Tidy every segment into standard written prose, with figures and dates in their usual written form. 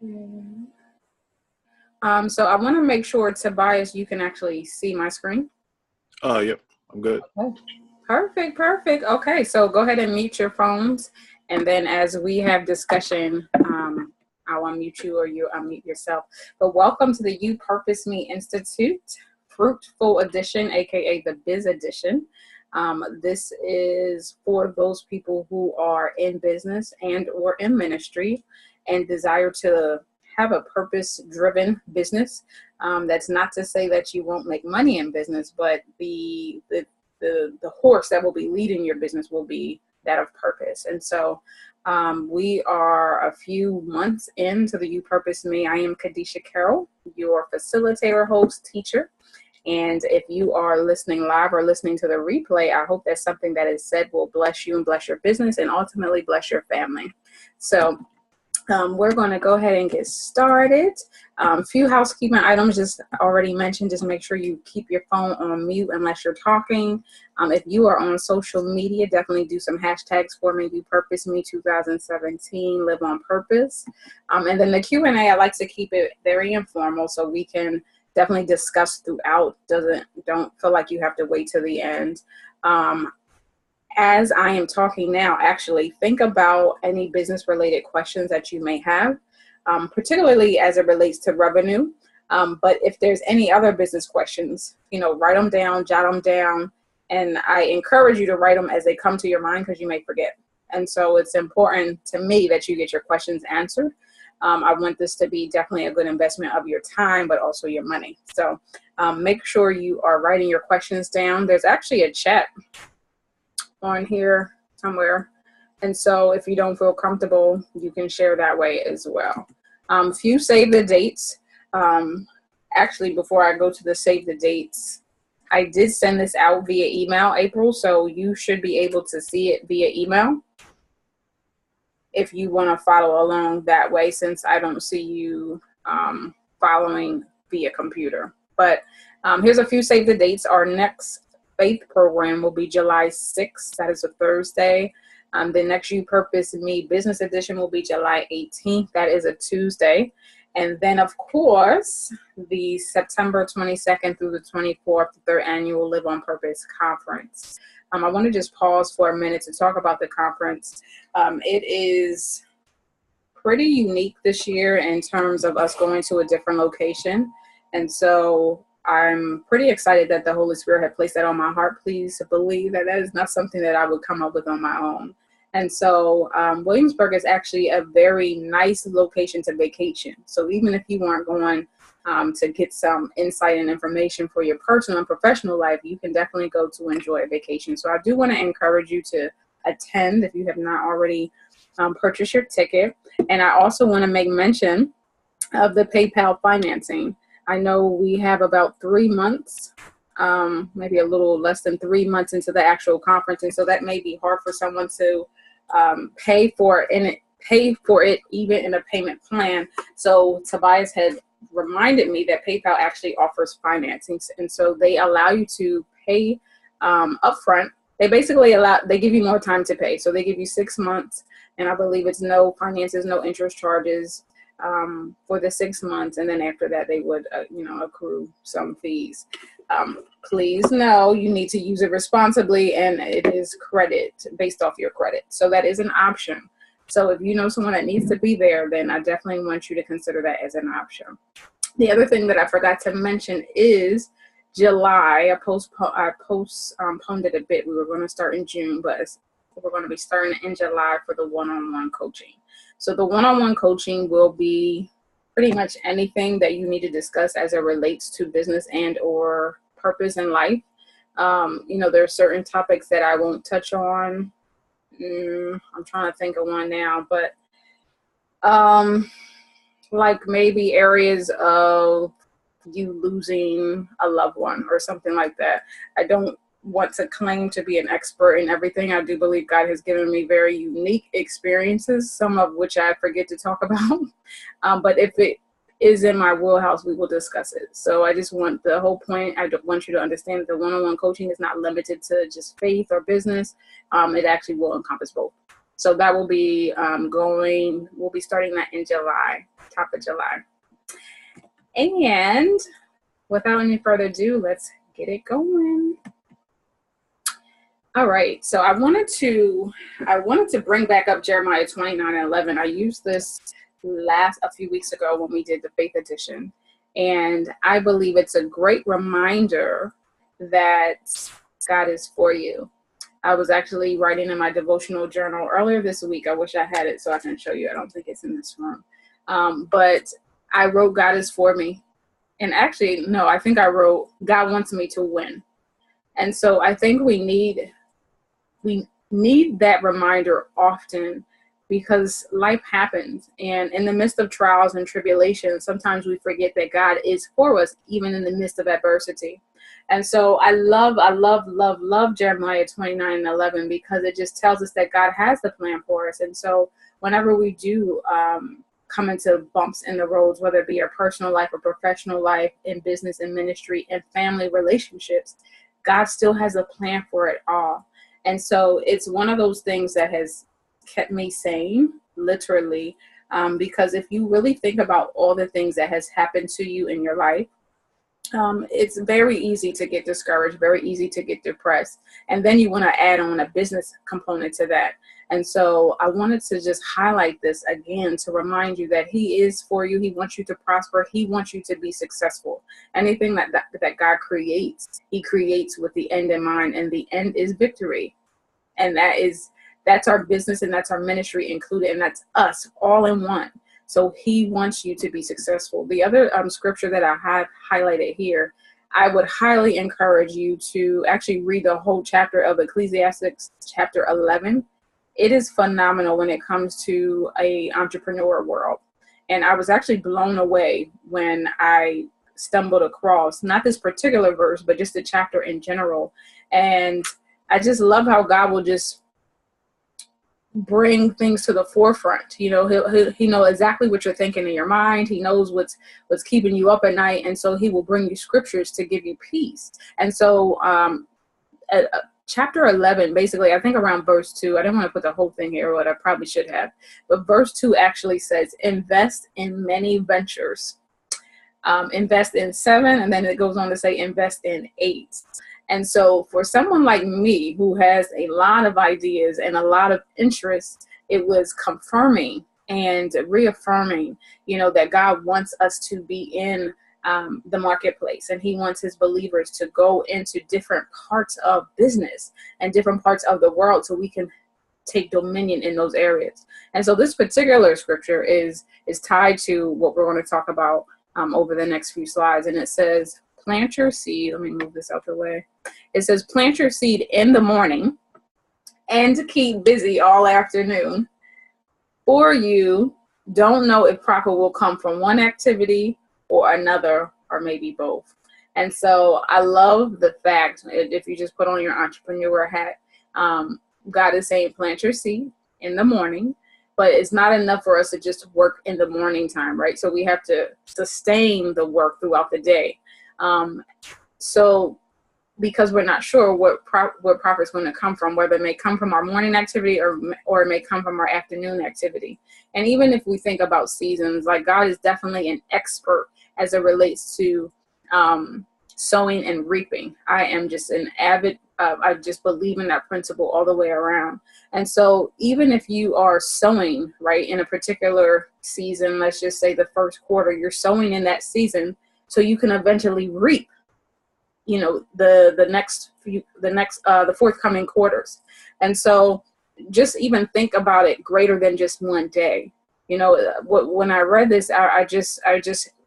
So I want to make sure, Tobias, you can actually see my screen. Yep, I'm good. Okay. Perfect. Okay, so go ahead and mute your phones, and then as we have discussion, I'll unmute you or you unmute yourself. But welcome to the You Purpose Me Institute Fruitful Edition, aka the Biz Edition. This is for those people who are in business and or in ministry and desire to have a purpose-driven business. That's not to say that you won't make money in business, but the horse that will be leading your business will be that of purpose. And so we are a few months into the You Purpose Me. I am Kadesha Carroll, your facilitator, host, teacher. And if you are listening live or listening to the replay, I hope that something that is said will bless you and bless your business and ultimately bless your family. So we're going to go ahead and get started. Few housekeeping items just already mentioned. Just make sure you keep your phone on mute unless you're talking. If you are on social media, definitely do some hashtags for me. You Purpose Me 2017, Live on Purpose. And then the Q&A, I like to keep it very informal so we can definitely discuss throughout. Don't feel like you have to wait till the end. As I am talking now, actually think about any business related questions that you may have, particularly as it relates to revenue. But if there's any other business questions, write them down, jot them down. And I encourage you to write them as they come to your mind because you may forget. And so it's important to me that you get your questions answered. I want this to be definitely a good investment of your time, but also your money. So make sure you are writing your questions down. There's actually a chat on here somewhere, and so if you don't feel comfortable, you can share that way as well. Few save the dates. Actually, before I go to the save the dates, I did send this out via email, April, so you should be able to see it via email if you want to follow along that way, since I don't see you following via computer. But here's a few save the dates. Our next faith program will be July 6th. That is a Thursday. The next You Purpose Me Business Edition will be July 18th. That is a Tuesday. And then, of course, the September 22nd through the 24th, the third annual Live on Purpose conference. I want to just pause for a minute to talk about the conference. It is pretty unique this year in terms of us going to a different location. And so I'm pretty excited that the Holy Spirit had placed that on my heart. Please believe that that is not something that I would come up with on my own. And so Williamsburg is actually a very nice location to vacation. So even if you weren't going to get some insight and information for your personal and professional life, you can definitely go to enjoy a vacation. So I do want to encourage you to attend if you have not already purchased your ticket. And I also want to make mention of the PayPal financing. I know we have about 3 months, maybe a little less than 3 months into the actual conference. And so that may be hard for someone to pay for it even in a payment plan. So Tobias had reminded me that PayPal actually offers financing. And so they allow you to pay upfront. They basically they give you more time to pay. So they give you 6 months, and I believe it's no finances, no interest charges for the 6 months, and then after that they would accrue some fees. Please know you need to use it responsibly, and it is credit based off your credit, so that is an option. So if you know someone that needs to be there, then I definitely want you to consider that as an option. The other thing that I forgot to mention is July. I postponed it a bit. We were going to start in June, but we're going to be starting in July for the one-on-one coaching. So the one-on-one coaching will be pretty much anything that you need to discuss as it relates to business and or purpose in life. There are certain topics that I won't touch on. I'm trying to think of one now, but like maybe areas of you losing a loved one or something like that. I don't want to claim to be an expert in everything. I do believe God has given me very unique experiences, some of which I forget to talk about. But if it is in my wheelhouse, we will discuss it. So I just want the whole point. I want you to understand that the one-on-one coaching is not limited to just faith or business. It actually will encompass both. So that will be we'll be starting that in July, top of July. And without any further ado, let's get it going. All right, so I wanted to bring back up Jeremiah 29:11. I used this a few weeks ago when we did the Faith Edition, and I believe it's a great reminder that God is for you. I was actually writing in my devotional journal earlier this week. I wish I had it so I can show you. I don't think it's in this room, but I wrote God is for me, and actually, no, I think I wrote God wants me to win. And so I think we need that reminder often, because life happens, and in the midst of trials and tribulations, sometimes we forget that God is for us, even in the midst of adversity. And so I love Jeremiah 29:11, because it just tells us that God has the plan for us. And so whenever we do come into bumps in the roads, whether it be our personal life or professional life, in business and ministry and family relationships, God still has a plan for it all. And so it's one of those things that has kept me sane, literally, because if you really think about all the things that has happened to you in your life, it's very easy to get discouraged, very easy to get depressed. And then you want to add on a business component to that. And so I wanted to just highlight this again to remind you that He is for you. He wants you to prosper. He wants you to be successful. Anything that God creates, He creates with the end in mind, and the end is victory. And that's our business, and that's our ministry included, and that's us all in one. So He wants you to be successful. The other scripture that I have highlighted here, I would highly encourage you to actually read the whole chapter of Ecclesiastes, chapter 11. It is phenomenal when it comes to a entrepreneur world. And I was actually blown away when I stumbled across, not this particular verse, but just the chapter in general. And I just love how God will just bring things to the forefront. He knows exactly what you're thinking in your mind. He knows what's keeping you up at night. And so He will bring you scriptures to give you peace. And so chapter 11, basically, I think around verse 2, I didn't want to put the whole thing here, what I probably should have, but verse 2 actually says, invest in many ventures. Invest in 7, and then it goes on to say invest in 8. And so for someone like me who has a lot of ideas and a lot of interests, it was confirming and reaffirming, that God wants us to be in the marketplace, and He wants His believers to go into different parts of business and different parts of the world so we can take dominion in those areas. And so this particular scripture is tied to what we're going to talk about over the next few slides. And it says, plant your seed. Let me move this out the way. It says, plant your seed in the morning and keep busy all afternoon, or you don't know if profit will come from one activity or another, or maybe both. And so I love the fact, if you just put on your entrepreneur hat, God is saying plant your seed in the morning, but it's not enough for us to just work in the morning time, right? So we have to sustain the work throughout the day. So because we're not sure what profit is going to come from, whether it may come from our morning activity or it may come from our afternoon activity. And even if we think about seasons, like God is definitely an expert as it relates to sowing and reaping. I am just an avid, I just believe in that principle all the way around. And so even if you are sowing, right, in a particular season, let's just say the first quarter, you're sowing in that season so you can eventually reap, the forthcoming quarters. And so just even think about it greater than just one day. When I read this, I just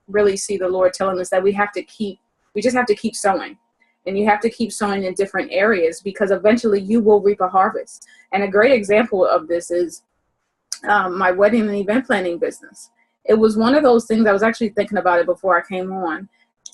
really see the Lord telling us that we just have to keep sowing. And you have to keep sowing in different areas, because eventually you will reap a harvest. And a great example of this is my wedding and event planning business. It was one of those things, I was actually thinking about it before I came on.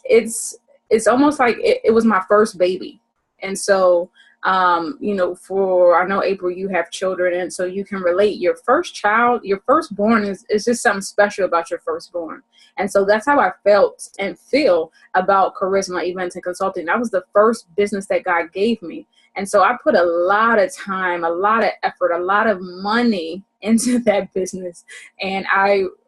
It's almost like it was my first baby. And so, I know, April, you have children, and so you can relate. Your first child, your firstborn is just something special about your firstborn. And so that's how I felt and feel about Charisma Events and Consulting. That was the first business that God gave me. And so I put a lot of time, a lot of effort, a lot of money into that business. And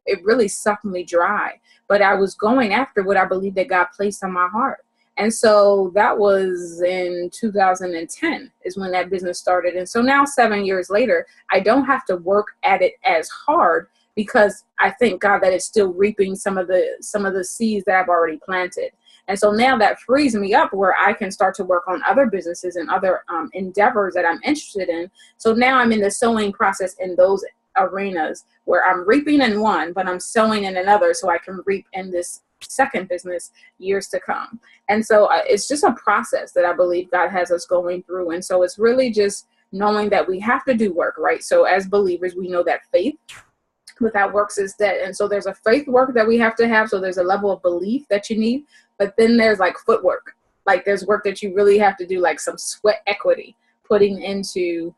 it really sucked me dry. But I was going after what I believe that God placed on my heart. And so that was in 2010 is when that business started. And so now 7 years later, I don't have to work at it as hard because I thank God that it's still reaping some of the seeds that I've already planted. And so now that frees me up where I can start to work on other businesses and other endeavors that I'm interested in. So now I'm in the sowing process in those arenas where I'm reaping in one, but I'm sowing in another so I can reap in this second business years to come. And so it's just a process that I believe God has us going through. And so it's really just knowing that we have to do work, right? So as believers, we know that faith without works is dead. And so there's a faith work that we have to have. So there's a level of belief that you need, but then there's like footwork. Like there's work that you really have to do, like some sweat equity putting into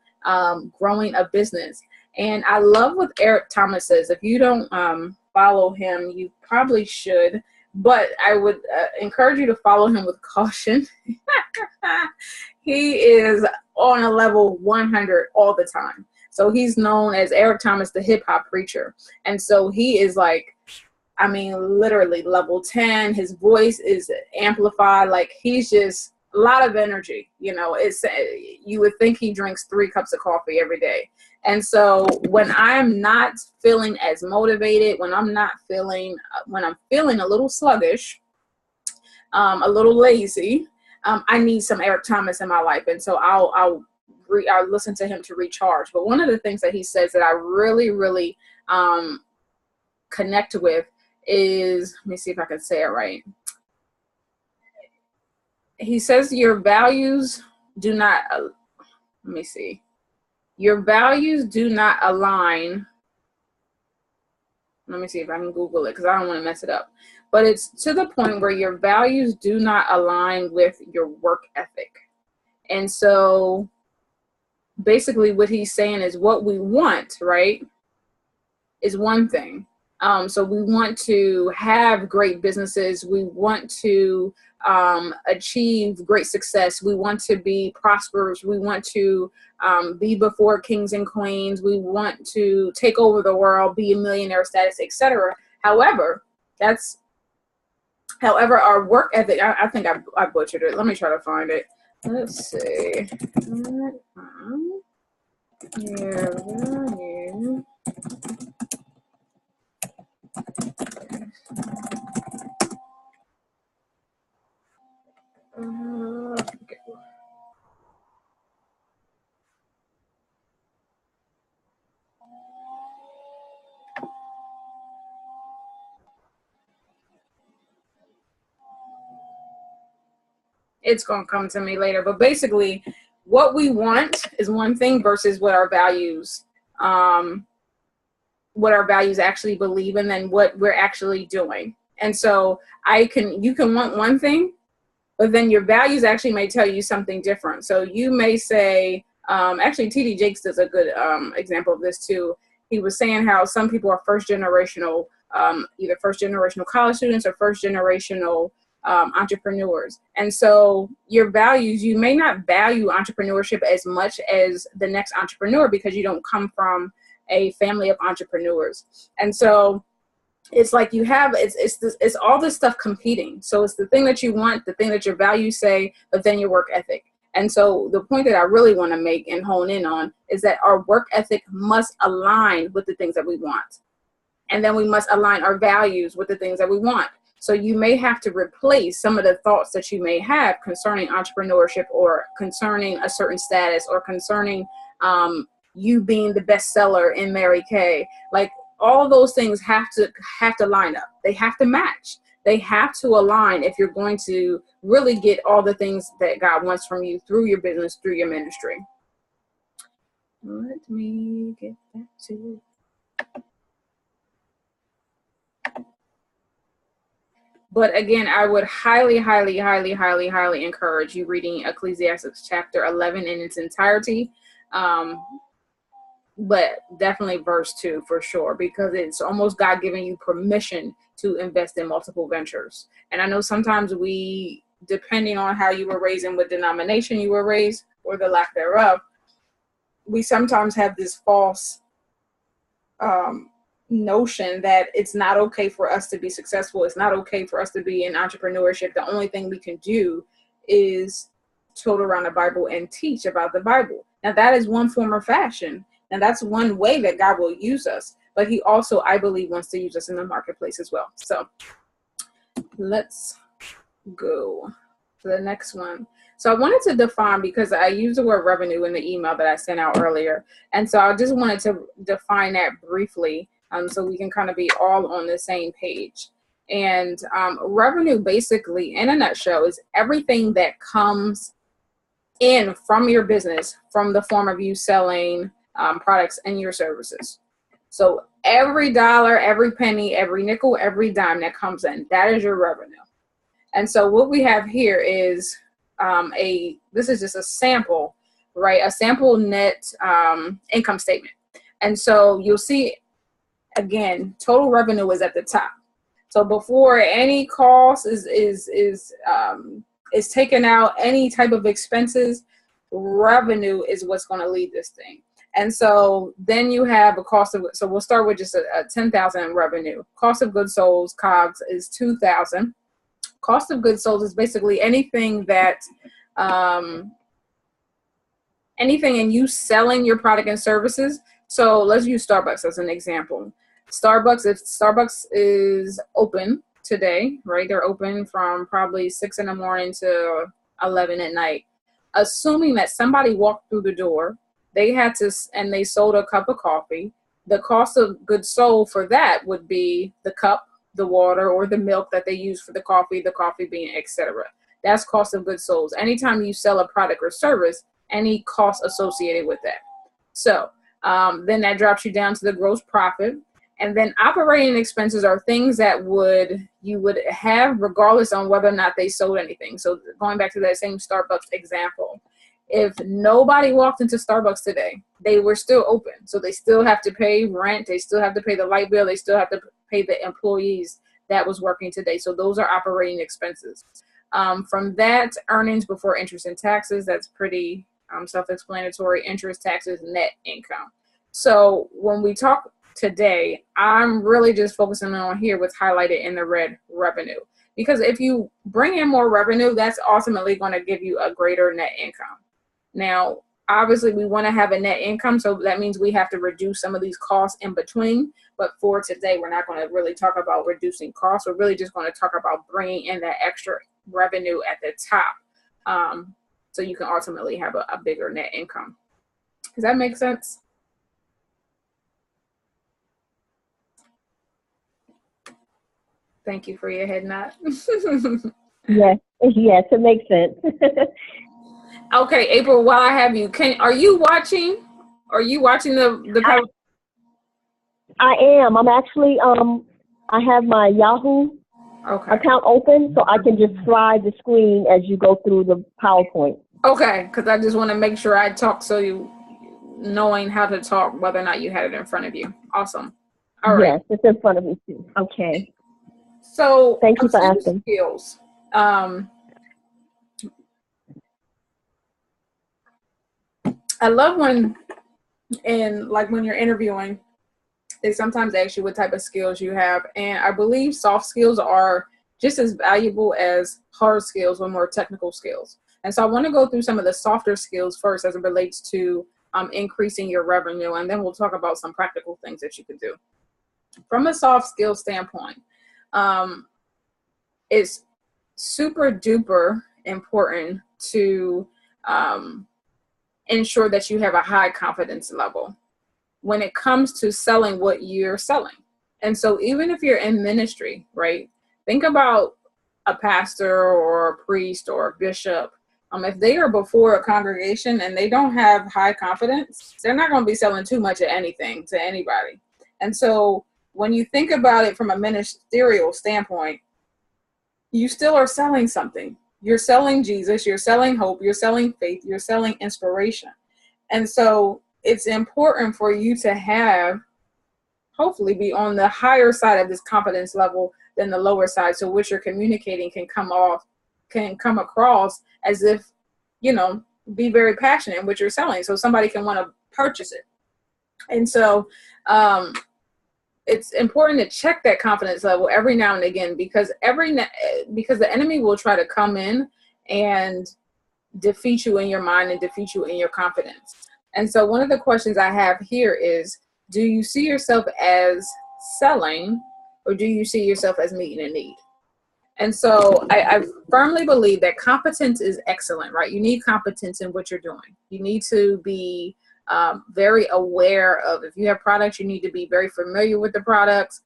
growing a business. And I love what Eric Thomas says. If you don't follow him, you probably should, but I would encourage you to follow him with caution. He is on a level 100 all the time. So he's known as Eric Thomas, the hip hop preacher. And so he is like, I mean, literally level 10. His voice is amplified. Like he's just a lot of energy. You know, you would think he drinks 3 cups of coffee every day. And so when I'm not feeling as motivated, when I'm feeling a little sluggish, a little lazy, I need some Eric Thomas in my life. And so I'll listen to him to recharge. But one of the things that he says that I really, really connect with is, let me see if I can say it right. He says your values do not, your values do not align. Let me see if I can Google it because I don't want to mess it up. But it's to the point where your values do not align with your work ethic. And so basically what he's saying is what we want, right, is one thing. So we want to have great businesses. We want to achieve great success. We want to be prosperous. We want to be before kings and queens. We want to take over the world, be a millionaire status, etc. However, our work ethic, I think I butchered it. Let me try to find it. Let's see. It's going to come to me later, but basically what we want is one thing versus what our values actually believe in, and what we're actually doing. And so you can want one thing, but then your values actually may tell you something different. So you may say, actually TD Jakes does a good example of this too. He was saying how some people are either first generational college students or first generational entrepreneurs. And so your values, you may not value entrepreneurship as much as the next entrepreneur because you don't come from a family of entrepreneurs. And so it's like it's all this stuff competing. So it's the thing that you want, the thing that your values say, but then your work ethic. And so the point that I really want to make and hone in on is that our work ethic must align with the things that we want. And then we must align our values with the things that we want. So you may have to replace some of the thoughts that you may have concerning entrepreneurship or concerning a certain status or concerning you being the bestseller in Mary Kay. Like all those things have to line up. They have to match. They have to align if you're going to really get all the things that God wants from you through your business, through your ministry. Let me get back to it. But again, I would highly, highly, highly, highly, highly encourage you reading Ecclesiastes chapter 11 in its entirety. But definitely verse 2 for sure, because it's almost God giving you permission to invest in multiple ventures. And I know sometimes depending on how you were raised and what denomination you were raised, or the lack thereof, we sometimes have this false notion that it's not okay for us to be successful. It's not okay for us to be in entrepreneurship. The only thing we can do is tote around the Bible and teach about the Bible. Now, that is one form of fashion, and that's one way that God will use us. But he also, I believe, wants to use us in the marketplace as well. So let's go to the next one. So I wanted to define, because I used the word revenue in the email that I sent out earlier. And so I just wanted to define that briefly, so we can kind of be all on the same page. And revenue, basically, in a nutshell, is everything that comes in from your business from the form of you selling products and your services. So every dollar, every penny, every nickel, every dime that comes in, that is your revenue. And so what we have here is this is just a sample, right? A sample net income statement. And so you'll see, again, total revenue is at the top. So before any cost is taken out, any type of expenses, revenue is what's going to lead this thing. And so then you have a cost of, so we'll start with just a 10,000 revenue. Cost of goods sold, COGS, is 2,000. Cost of goods sold is basically anything that, anything in you selling your product and services. So let's use Starbucks as an example. Starbucks, if Starbucks is open today, right? They're open from probably 6 in the morning to 11 at night. Assuming that somebody walked through the door, they had to, and they sold a cup of coffee. The cost of goods sold for that would be the cup, the water, or the milk that they use for the coffee bean, etc. That's cost of goods sold. Anytime you sell a product or service, any cost associated with that. So then that drops you down to the gross profit. And then operating expenses are things that you would have regardless on whether or not they sold anything. So going back to that same Starbucks example, if nobody walked into Starbucks today, they were still open. So they still have to pay rent. They still have to pay the light bill. They still have to pay the employees that was working today. So those are operating expenses. From that, earnings before interest and taxes, that's pretty self-explanatory. Interest, taxes, net income. So when we talk today, I'm really just focusing on here what's highlighted in the red, revenue. Because if you bring in more revenue, that's ultimately going to give you a greater net income. Now, obviously, we want to have a net income, so that means we have to reduce some of these costs in between. But for today, we're not going to really talk about reducing costs. We're really just going to talk about bringing in that extra revenue at the top, so you can ultimately have a bigger net income. Does that make sense? Thank you for your head nod. Yes, it makes sense. Okay, April, while I have you, are you watching the I am. I'm actually I have my Yahoo account open, so I can just slide the screen as you go through the PowerPoint. Okay, because I just want to make sure I talk, so you knowing how to talk, whether or not you had it in front of you. Awesome. All right. Yes, it's in front of me too. Okay. So thank you for asking. Skills. I love when you're interviewing, they sometimes ask you what type of skills you have. And I believe soft skills are just as valuable as hard skills or more technical skills. And so I want to go through some of the softer skills first as it relates to increasing your revenue. And then we'll talk about some practical things that you can do. From a soft skill standpoint, it's super duper important to ensure that you have a high confidence level when it comes to selling what you're selling. And so even if you're in ministry, right, think about a pastor or a priest or a bishop. If they are before a congregation and they don't have high confidence, they're not going to be selling too much of anything to anybody. And so when you think about it from a ministerial standpoint, you still are selling something. You're selling Jesus, you're selling hope, you're selling faith, you're selling inspiration. And so it's important for you to have, hopefully be on the higher side of this confidence level than the lower side. So what you're communicating can come across as if, be very passionate in what you're selling so somebody can want to purchase it. And so it's important to check that confidence level every now and again, because the enemy will try to come in and defeat you in your mind and defeat you in your confidence. And so one of the questions I have here is, do you see yourself as selling, or do you see yourself as meeting a need? And so I firmly believe that competence is excellent, right? You need competence in what you're doing. You need to be very aware of, if you have products, you need to be very familiar with the products.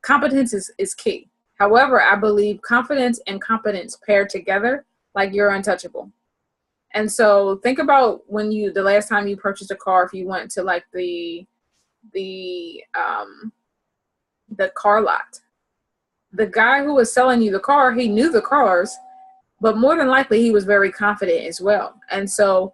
Competence is key. However, I believe confidence and competence paired together, like you're untouchable. And so think about the last time you purchased a car, if you went to like the car lot. The guy who was selling you the car, he knew the cars, but more than likely he was very confident as well. And so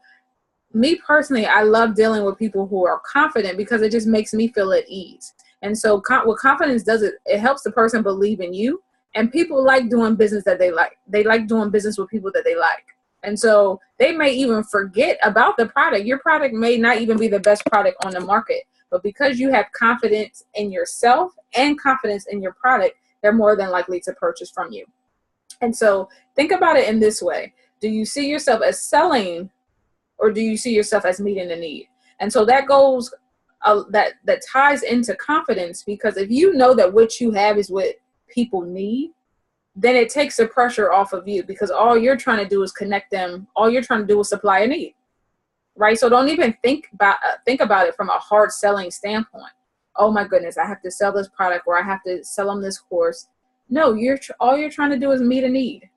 me personally, I love dealing with people who are confident because it just makes me feel at ease. And so what confidence does, it helps the person believe in you, and people like doing business that they like. They like doing business with people that they like. And so they may even forget about the product. Your product may not even be the best product on the market, but because you have confidence in yourself and confidence in your product, they're more than likely to purchase from you. And so think about it in this way. Do you see yourself as selling, or do you see yourself as meeting the need? And so that goes, that ties into confidence, because if you know that what you have is what people need, then it takes the pressure off of you, because all you're trying to do is connect them. All you're trying to do is supply a need, right? So don't even think about it from a hard selling standpoint. Oh my goodness, I have to sell this product, or I have to sell them this course. No, all you're trying to do is meet a need.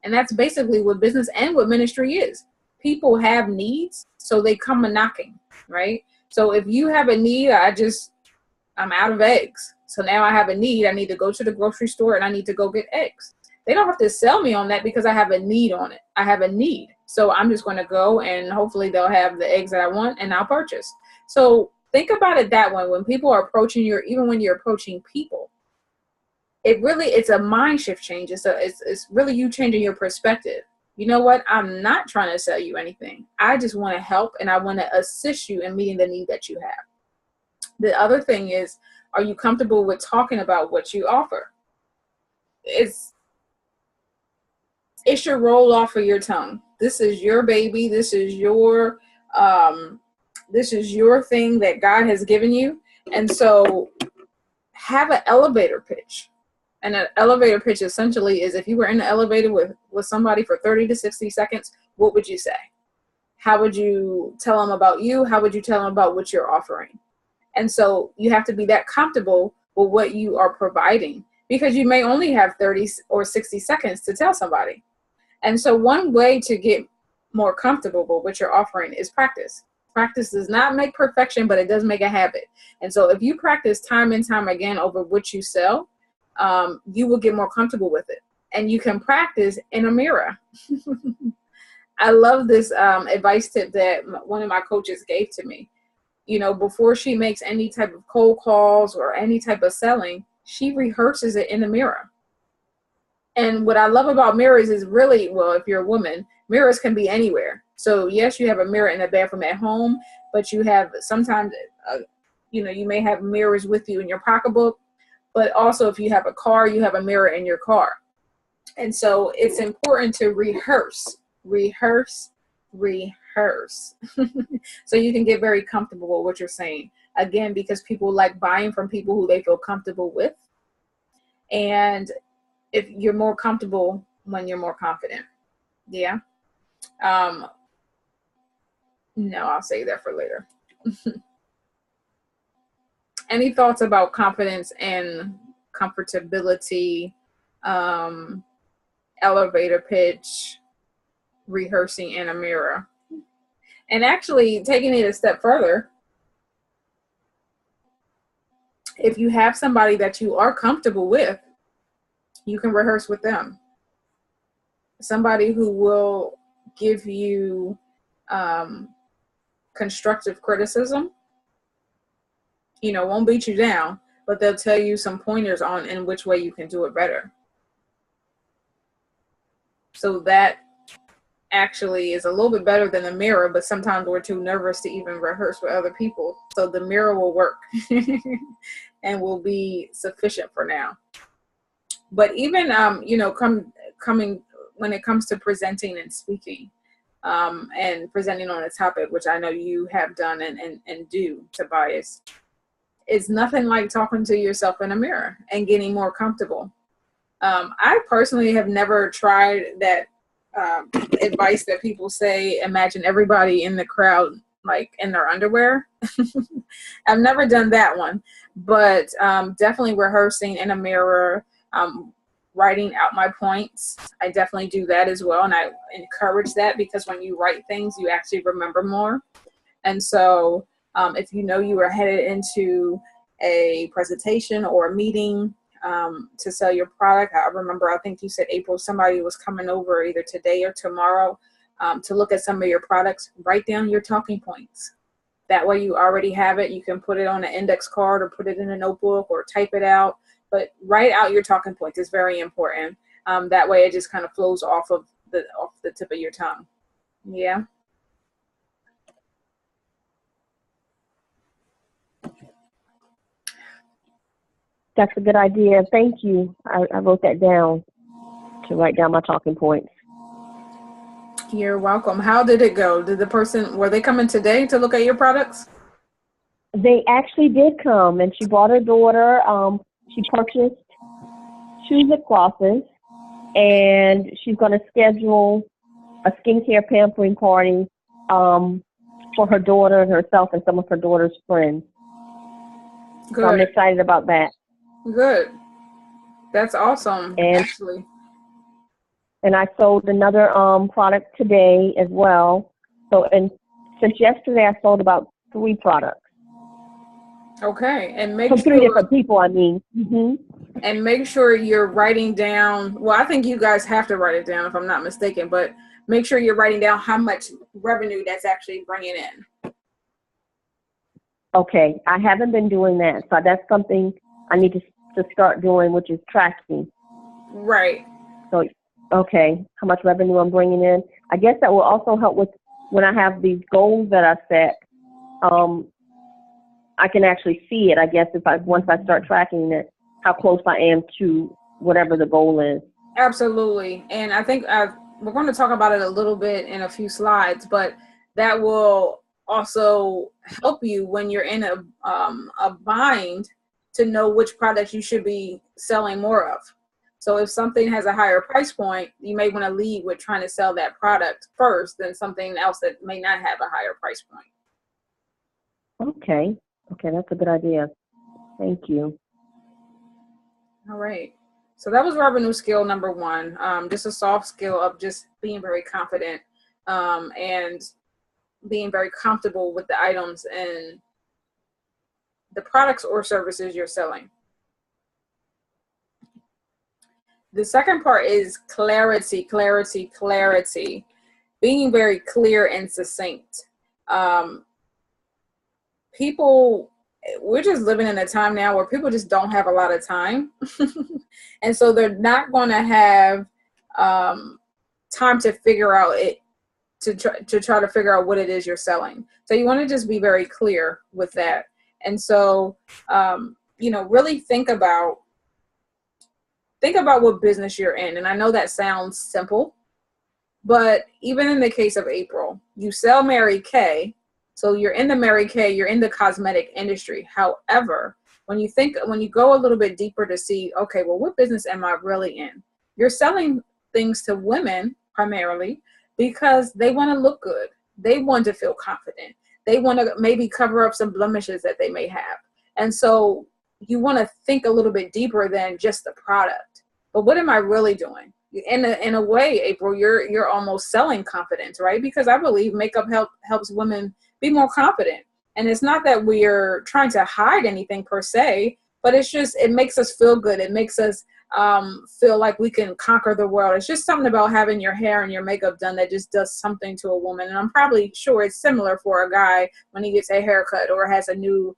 And that's basically what business and what ministry is. People have needs, so they come a knocking, right? So if you have a need, I'm out of eggs. So now I have a need. I need to go to the grocery store and I need to go get eggs. They don't have to sell me on that because I have a need on it. I have a need. So I'm just going to go, and hopefully they'll have the eggs that I want, and I'll purchase. So think about it that way. When people are approaching you, or even when you're approaching people, it's a mind shift change. It's really you changing your perspective. You know what? I'm not trying to sell you anything. I just want to help, and I want to assist you in meeting the need that you have. The other thing is, are you comfortable with talking about what you offer? It should roll off of your tongue. This is your baby. This is your thing that God has given you. And so have an elevator pitch. And an elevator pitch essentially is, if you were in the elevator with somebody for 30 to 60 seconds, what would you say? How would you tell them about you? How would you tell them about what you're offering? And so you have to be that comfortable with what you are providing, because you may only have 30 or 60 seconds to tell somebody. And so one way to get more comfortable with what you're offering is practice. Practice does not make perfection, but it does make a habit. And so if you practice time and time again over what you sell, you will get more comfortable with it. And you can practice in a mirror. I love this advice tip that one of my coaches gave to me. You know, before she makes any type of cold calls or any type of selling, she rehearses it in the mirror. And what I love about mirrors is really, well, if you're a woman, mirrors can be anywhere. So yes, you have a mirror in the bathroom at home, but you have sometimes, you may have mirrors with you in your pocketbook, but also if you have a car, you have a mirror in your car. And so it's important to rehearse. So you can get very comfortable with what you're saying. Again, because people like buying from people who they feel comfortable with. And if you're more comfortable when you're more confident. Yeah. No, I'll save that for later. Any thoughts about confidence and comfortability, elevator pitch, rehearsing in a mirror? And actually taking it a step further, if you have somebody that you are comfortable with, you can rehearse with them. Somebody who will give you constructive criticism, won't beat you down, but they'll tell you some pointers on in which way you can do it better. So that actually is a little bit better than the mirror, but sometimes we're too nervous to even rehearse with other people. So the mirror will work and will be sufficient for now. But even, coming when it comes to presenting and speaking, and presenting on a topic, which I know you have done and do, Tobias, it's nothing like talking to yourself in a mirror and getting more comfortable. I personally have never tried that advice that people say, imagine everybody in the crowd like in their underwear. I've never done that one, but definitely rehearsing in a mirror, writing out my points. I definitely do that as well, and I encourage that, because when you write things, you actually remember more. And so if you know you are headed into a presentation or a meeting to sell your product, I remember, I think you said, April, somebody was coming over either today or tomorrow to look at some of your products. Write down your talking points. That way you already have it. You can put it on an index card or put it in a notebook or type it out. But write out your talking points. It's very important. That way it just kind of flows off the tip of your tongue. Yeah. That's a good idea. Thank you. I wrote that down to write down my talking points. You're welcome. How did it go? Were they coming today to look at your products? They actually did come, and she brought her daughter. She purchased 2 lip glosses, and she's going to schedule a skincare pampering party for her daughter and herself and some of her daughter's friends. Good. So I'm excited about that. Good. That's awesome, actually. And I sold another product today as well. So, and since yesterday, I sold about 3 products. Okay, and from 3 different people, I mean. Mm-hmm. And make sure you're writing down, well, I think you guys have to write it down if I'm not mistaken, but make sure you're writing down how much revenue that's actually bringing in. Okay, I haven't been doing that, so that's something I need to start doing, which is tracking. Right. So, okay, how much revenue I'm bringing in. I guess that will also help with when I have these goals that I set. I can actually see it, I guess, once I start tracking it, how close I am to whatever the goal is. Absolutely. And I think we're going to talk about it a little bit in a few slides, but that will also help you when you're in a bind to know which products you should be selling more of. So if something has a higher price point, you may want to lead with trying to sell that product first than something else that may not have a higher price point. Okay. Okay, that's a good idea. Thank you. All right. So that was revenue skill number 1. Just a soft skill of just being very confident and being very comfortable with the items and the products or services you're selling. The second part is clarity, clarity, clarity. Being very clear and succinct. We're just living in a time now where people just don't have a lot of time. And so they're not going to have time to figure out it, to try to figure out what it is you're selling. So you want to just be very clear with that. And so, really think about what business you're in. And I know that sounds simple, but even in the case of April, you sell Mary Kay. So you're in the Mary Kay, you're in the cosmetic industry. However, when you go a little bit deeper to see, okay, well, what business am I really in? You're selling things to women primarily because they want to look good. They want to feel confident. They want to maybe cover up some blemishes that they may have. And so you want to think a little bit deeper than just the product. But what am I really doing? In a way, April, you're almost selling confidence, right? Because I believe makeup helps women be more confident. And it's not that we're trying to hide anything per se, but it makes us feel good. It makes us feel like we can conquer the world. It's just something about having your hair and your makeup done that just does something to a woman. And I'm probably sure it's similar for a guy when he gets a haircut or has a new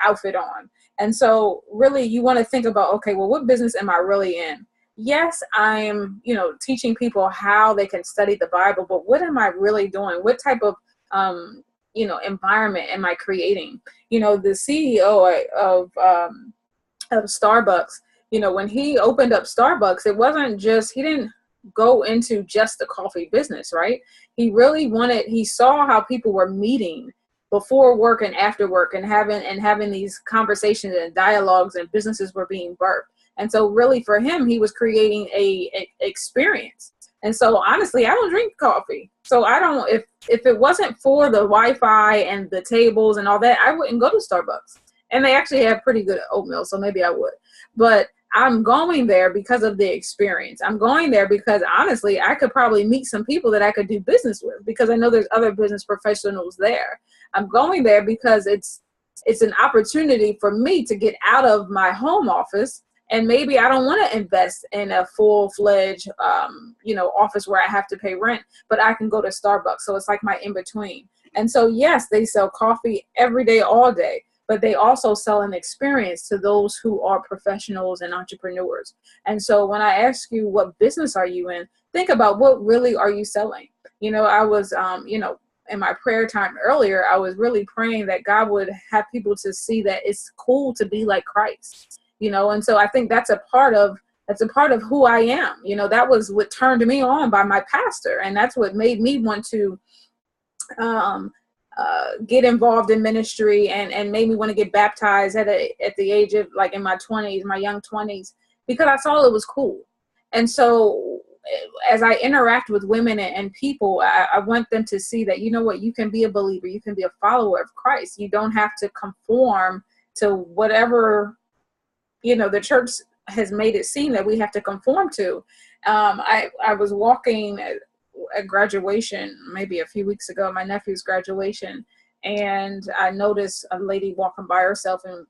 outfit on. And so really you want to think about, okay, well, what business am I really in? yes, I'm, teaching people how they can study the Bible, but what am I really doing? What type of, environment am I creating? The CEO of Starbucks, when he opened up Starbucks, it wasn't just, he didn't go into just the coffee business, right? He saw how people were meeting before work and after work and having these conversations and dialogues, and businesses were being birthed. And so really for him, he was creating a experience. And so honestly, I don't drink coffee. So I don't, if it wasn't for the Wi-Fi and the tables and all that, I wouldn't go to Starbucks. And they actually have pretty good oatmeal, so maybe I would. But I'm going there because of the experience. I'm going there because honestly, I could probably meet some people that I could do business with, because I know there's other business professionals there. I'm going there because it's an opportunity for me to get out of my home office. And maybe I don't want to invest in a full-fledged, office where I have to pay rent, but I can go to Starbucks. So it's like my in-between. And so, yes, they sell coffee every day, all day, but they also sell an experience to those who are professionals and entrepreneurs. And so when I ask you, what business are you in? Think about, what really are you selling? I was, in my prayer time earlier, I was really praying that God would have people to see that it's cool to be like Christ. And so I think that's a part of who I am. That was what turned me on by my pastor. And that's what made me want to get involved in ministry, and made me want to get baptized at the age of, like, in my 20s, my young 20s, because I saw it was cool. And so as I interact with women and people, I want them to see that, you can be a believer, you can be a follower of Christ. You don't have to conform to whatever the church has made it seem that we have to conform to. I was walking at graduation maybe a few weeks ago, my nephew's graduation, and I noticed a lady walking by herself, and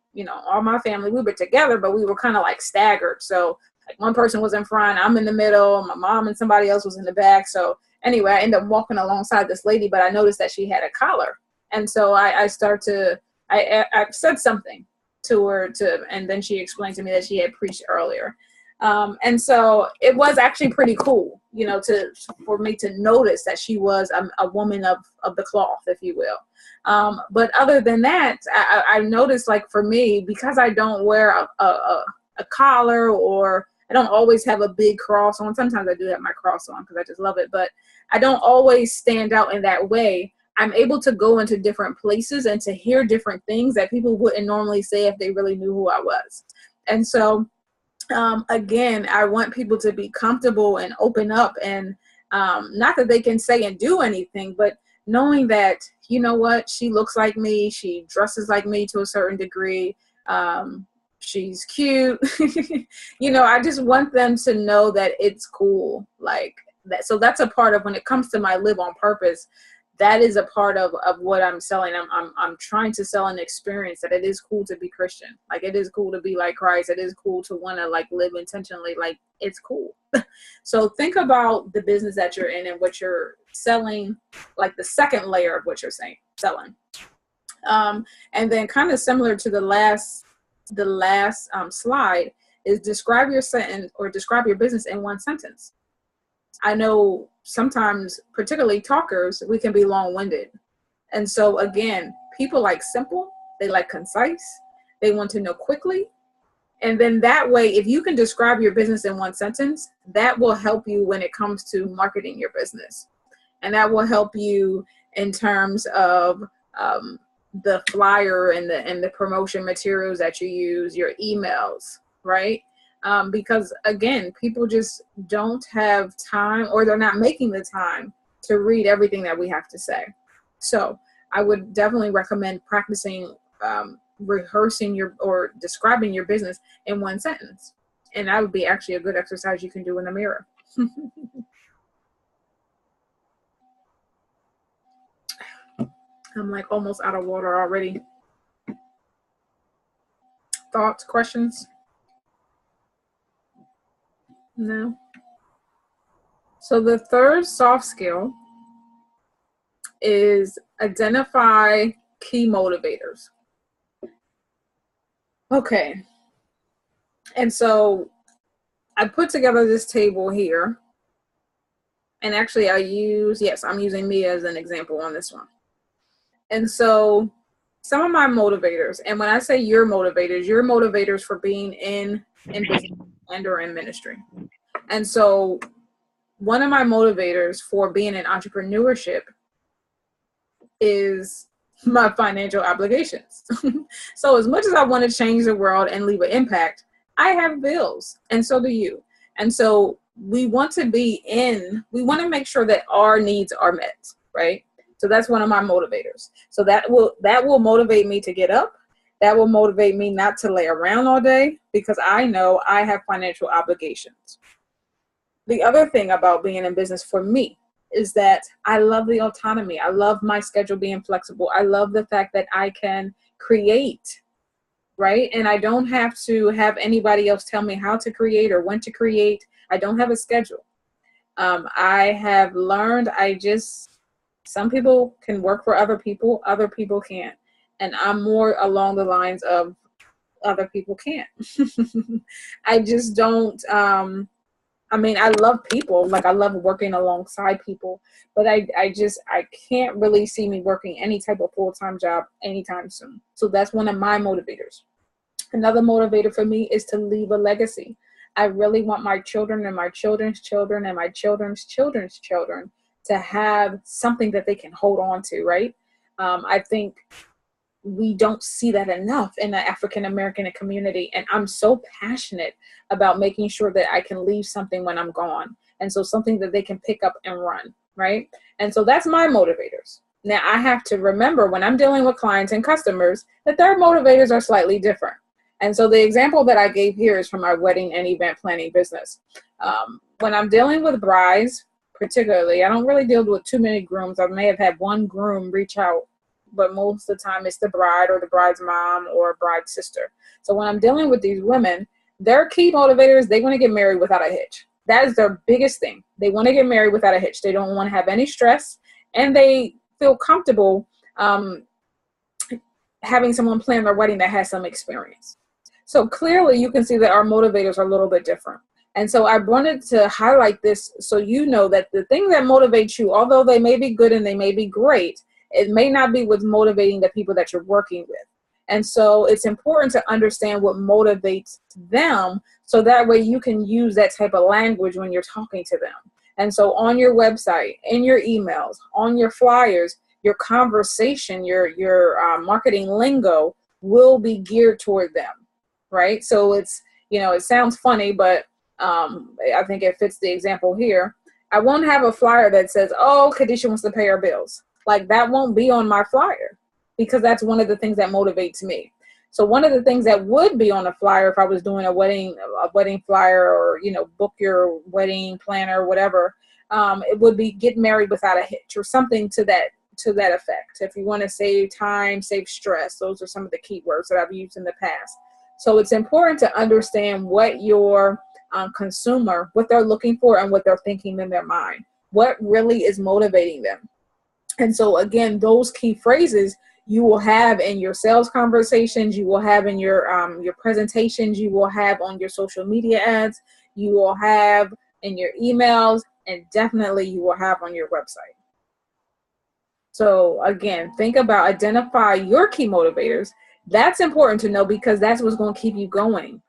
all my family, we were together, but we were kind of like staggered. So like one person was in front, I'm in the middle, my mom and somebody else was in the back. So anyway, I ended up walking alongside this lady, but I noticed that she had a collar. And so I said something to her, and then she explained to me that she had preached earlier. And so it was actually pretty cool, for me to notice that she was a woman of the cloth, if you will. But other than that, I noticed, like, for me, because I don't wear a collar, or I don't always have a big cross on. Sometimes I do have my cross on because I just love it, but I don't always stand out in that way. I'm able to go into different places and to hear different things that people wouldn't normally say if they really knew who I was. And so, again, I want people to be comfortable and open up, and not that they can say and do anything, but knowing that, what, she looks like me, she dresses like me to a certain degree, she's cute. I just want them to know that it's cool, like that. So that's a part of, when it comes to my Live on Purpose, that is a part of what I'm selling. I'm trying to sell an experience that it is cool to be Christian. Like, it is cool to be like Christ. It is cool to want to, like, live intentionally. Like, it's cool. So think about the business that you're in and what you're selling, like the second layer of what you're selling. And then, kind of similar to the last slide, is describe your sentence, or describe your business in one sentence. I know sometimes, particularly talkers, we can be long-winded. And so again, people like simple, they like concise, they want to know quickly. And then that way, if you can describe your business in one sentence, that will help you when it comes to marketing your business. And that will help you in terms of the flyer and the promotion materials that you use, your emails, right? Because again, people just don't have time, or they're not making the time to read everything that we have to say. So I would definitely recommend practicing, rehearsing or describing your business in one sentence. And that would be actually a good exercise you can do in the mirror. I'm like almost out of water already. Thoughts, questions? No. So the third soft skill is identify key motivators. Okay. And so I put together this table here. And actually I'm using me as an example on this one. And so some of my motivators, and when I say you're motivators for being in business and or in ministry. And so one of my motivators for being in entrepreneurship is my financial obligations. So as much as I want to change the world and leave an impact, I have bills, and so do you. And so we want to make sure that our needs are met, right? So that's one of my motivators. So that will motivate me to get up. That will motivate me not to lay around all day, because I know I have financial obligations. The other thing about being in business for me is that I love the autonomy. I love my schedule being flexible. I love the fact that I can create, right? And I don't have to have anybody else tell me how to create or when to create. I don't have a schedule. I have learned some people can work for other people can't. And I'm more along the lines of other people can't. I just don't, I love people. Like, I love working alongside people, but I can't really see me working any type of full-time job anytime soon. So that's one of my motivators. Another motivator for me is to leave a legacy. I really want my children and my children's children and my children's children's children to have something that they can hold on to, right? I think we don't see that enough in the African American community. And I'm so passionate about making sure that I can leave something when I'm gone. And so something that they can pick up and run, right? And so that's my motivators. Now I have to remember when I'm dealing with clients and customers that their motivators are slightly different. And so the example that I gave here is from my wedding and event planning business. When I'm dealing with brides, particularly, I don't really deal with too many grooms. I may have had one groom reach out, but most of the time it's the bride or the bride's mom or bride's sister. So when I'm dealing with these women, their key motivators, they want to get married without a hitch. That is their biggest thing. They want to get married without a hitch. They don't want to have any stress, and they feel comfortable having someone plan their wedding that has some experience. So clearly you can see that our motivators are a little bit different. And so I wanted to highlight this so you know that the thing that motivates you, although they may be good and they may be great, it may not be what's motivating the people that you're working with. And so it's important to understand what motivates them, so that way you can use that type of language when you're talking to them. And so on your website, in your emails, on your flyers, your conversation, your marketing lingo will be geared toward them, right? So it's, it sounds funny, but I think it fits the example here. I won't have a flyer that says, "Oh, Kadesha wants to pay her bills." Like, that won't be on my flyer, because that's one of the things that motivates me. So one of the things that would be on a flyer if I was doing a wedding flyer, or, book your wedding planner or whatever, it would be get married without a hitch, or something to that effect. If you want to save time, save stress, those are some of the keywords that I've used in the past. So it's important to understand what your consumer, what they're looking for and what they're thinking in their mind, what really is motivating them. And so again, those key phrases you will have in your sales conversations, you will have in your presentations, you will have on your social media ads, you will have in your emails, and definitely you will have on your website. So again, think about, identify your key motivators. That's important to know, because that's what's going to keep you going.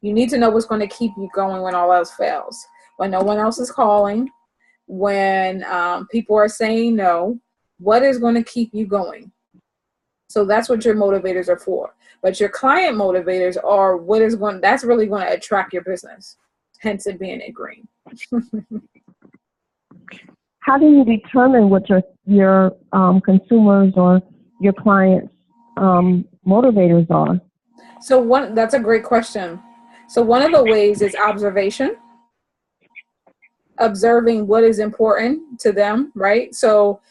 You need to know what's going to keep you going when all else fails, when no one else is calling, when people are saying no. What is going to keep you going? So that's what your motivators are for. But your client motivators are that's really going to attract your business, hence it being in green. How do you determine what your consumers or your clients' motivators are? So that's a great question. So one of the ways is observation, observing what is important to them, right? So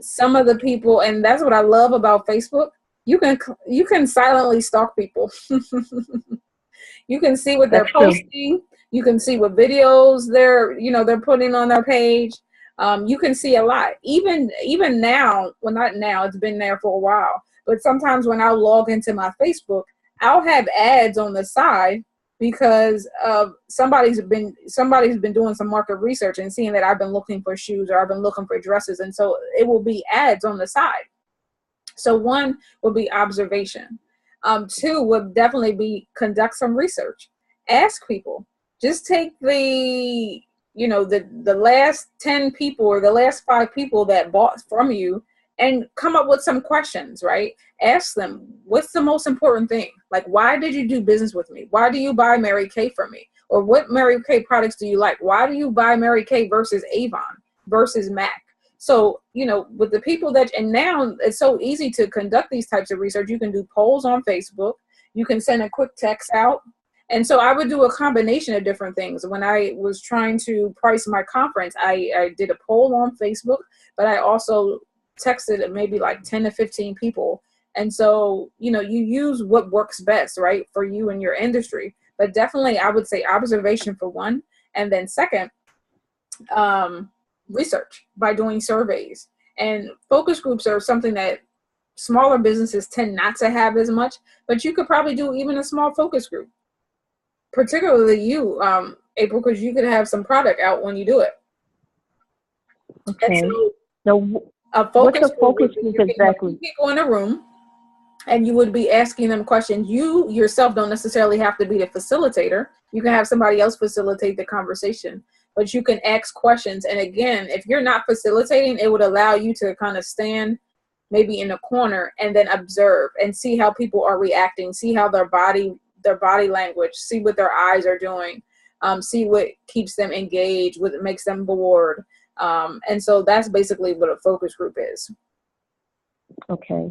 some of the people, and that's what I love about Facebook, you can silently stalk people. You can see what they're posting. You can see what videos they're putting on their page. You can see a lot. Even now, well, not now, it's been there for a while, but sometimes when I log into my Facebook, I'll have ads on the side because somebody's been doing some market research and seeing that I've been looking for shoes or I've been looking for dresses, and so it will be ads on the side. So one would be observation. Two would definitely be conduct some research. Ask people. Just take the last 10 people or the last 5 people that bought from you and come up with some questions, right? Ask them, what's the most important thing? Like, why did you do business with me? Why do you buy Mary Kay from me? Or what Mary Kay products do you like? Why do you buy Mary Kay versus Avon versus MAC? So, with the people and now it's so easy to conduct these types of research. You can do polls on Facebook. You can send a quick text out. And so I would do a combination of different things. When I was trying to price my conference, I did a poll on Facebook, but I also texted maybe like 10 to 15 people. And so, you use what works best, right, for you and your industry. But definitely I would say observation for one. And then second, research by doing surveys. And focus groups are something that smaller businesses tend not to have as much, but you could probably do even a small focus group. Particularly you, April, because you could have some product out when you do it. Okay. So what's a focus group exactly? People in a room, and you would be asking them questions. You yourself don't necessarily have to be the facilitator. You can have somebody else facilitate the conversation, but you can ask questions. And again, if you're not facilitating, it would allow you to kind of stand maybe in a corner and then observe and see how people are reacting, see how their body language, see what their eyes are doing, see what keeps them engaged, what makes them bored. And so that's basically what a focus group is. Okay.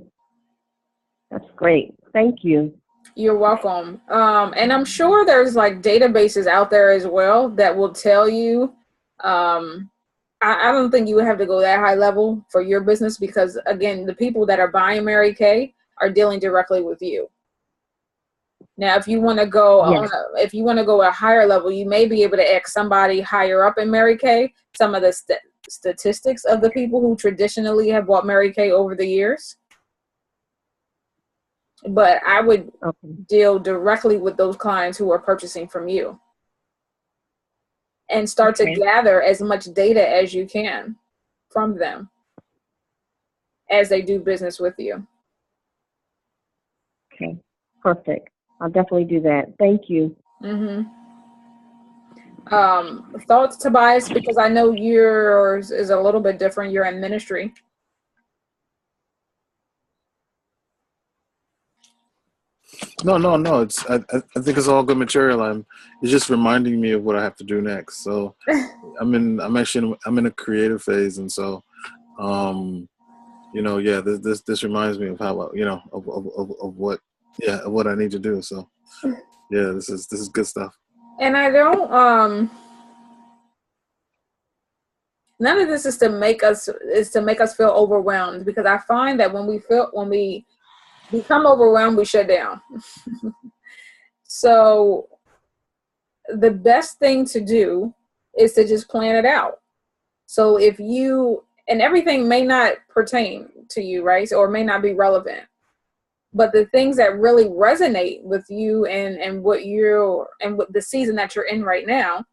That's great. Thank you. You're welcome. And I'm sure there's like databases out there as well that will tell you. I don't think you would have to go that high level for your business because, again, the people that are buying Mary Kay are dealing directly with you. Now, if you want to go, a higher level, you may be able to ask somebody higher up in Mary Kay some of the statistics of the people who traditionally have bought Mary Kay over the years. But I would deal directly with those clients who are purchasing from you and start to gather as much data as you can from them as they do business with you. Okay, perfect. I'll definitely do that. Thank you. Mm-hmm. Thoughts, Tobias, because I know yours is a little bit different. You're in ministry. No. It's I think it's all good material. It's just reminding me of what I have to do next. So I'm in a creative phase, and so this reminds me of how of what I need to do. So yeah, this is good stuff. And I don't none of this is to make us feel overwhelmed, because I find that when we become overwhelmed, we shut down. So the best thing to do is to just plan it out. So and everything may not pertain to you, right? Or may not be relevant, but the things that really resonate with you and what the season that you're in right now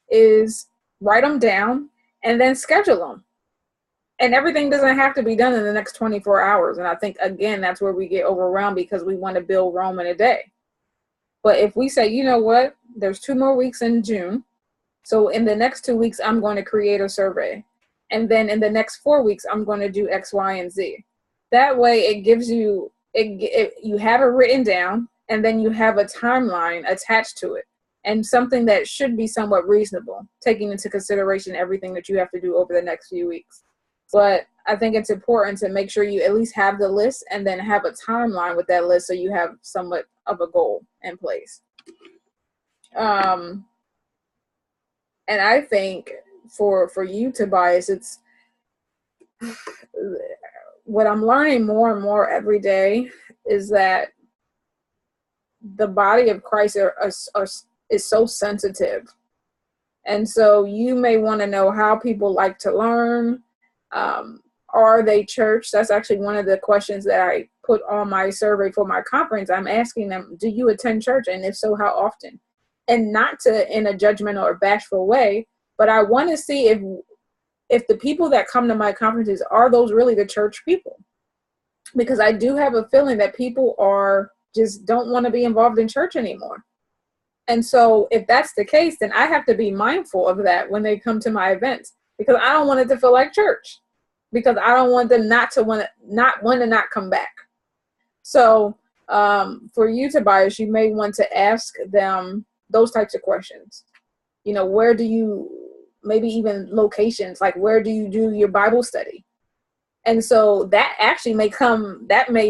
is write them down and then schedule them. And everything doesn't have to be done in the next 24 hours. And I think, again, that's where we get overwhelmed, because we want to build Rome in a day. But if we say, you know what, there's 2 more weeks in June. So in the next 2 weeks, I'm going to create a survey. And then in the next 4 weeks, I'm going to do X, Y, and Z. That way it gives you, you have it written down, and then you have a timeline attached to it. And something that should be somewhat reasonable, taking into consideration everything that you have to do over the next few weeks. But I think it's important to make sure you at least have the list and then have a timeline with that list, so you have somewhat of a goal in place. And I think for you, Tobias, it's what I'm learning more and more every day is that the body of Christ is so sensitive. And so you may want to know how people like to learn. Are they church? That's actually one of the questions that I put on my survey for my conference, I'm asking them, do you attend church? And if so, how often? And not to in a judgmental or bashful way, but I want to see if the people that come to my conferences, are those really the church people? Because I do have a feeling that people are just don't want to be involved in church anymore. And so if that's the case, then I have to be mindful of that when they come to my events, because I don't want it to feel like church, because I don't want them not want to not come back. So for you, Tobias, you may want to ask them those types of questions. You know, where do you, maybe even locations, like where do you do your Bible study? And so that actually may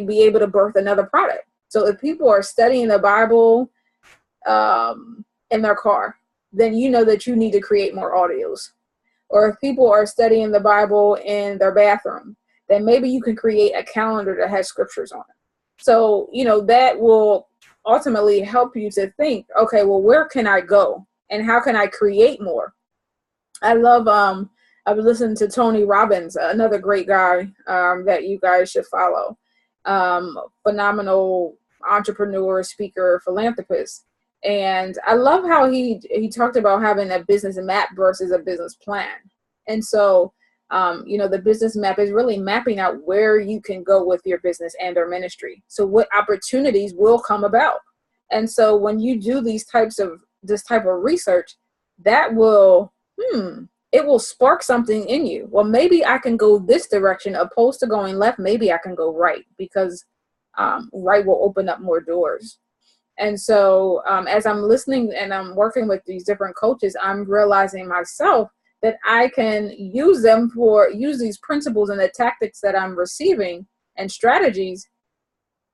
be able to birth another product. So if people are studying the Bible in their car, then you know that you need to create more audios. Or if people are studying the Bible in their bathroom, then maybe you can create a calendar that has scriptures on it. So, you know, that will ultimately help you to think, okay, well, where can I go and how can I create more? I love, I was listening to Tony Robbins, another great guy that you guys should follow. Phenomenal entrepreneur, speaker, philanthropist. And I love how he talked about having a business map versus a business plan. And so, you know, the business map is really mapping out where you can go with your business and or ministry. So what opportunities will come about. And so when you do this type of research, that will, it will spark something in you. Well, maybe I can go this direction opposed to going left. Maybe I can go right, because right will open up more doors. And so as I'm listening and I'm working with these different coaches, I'm realizing myself that I can use these principles and the tactics that I'm receiving and strategies.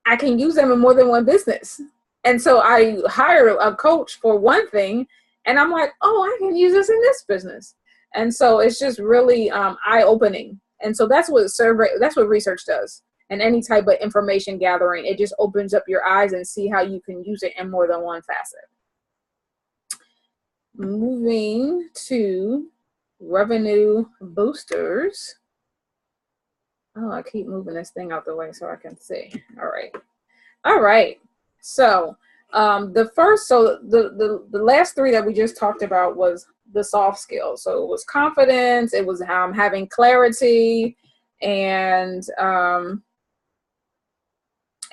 I can use them in more than one business. And so I hire a coach for one thing, and I'm like, oh, I can use this in this business. And so it's just really eye-opening. And so that's what research does. And any type of information gathering, it just opens up your eyes and see how you can use it in more than one facet. Moving to revenue boosters. Oh, I keep moving this thing out the way so I can see. All right. So the last three that we just talked about was the soft skills. So it was confidence, it was having clarity, and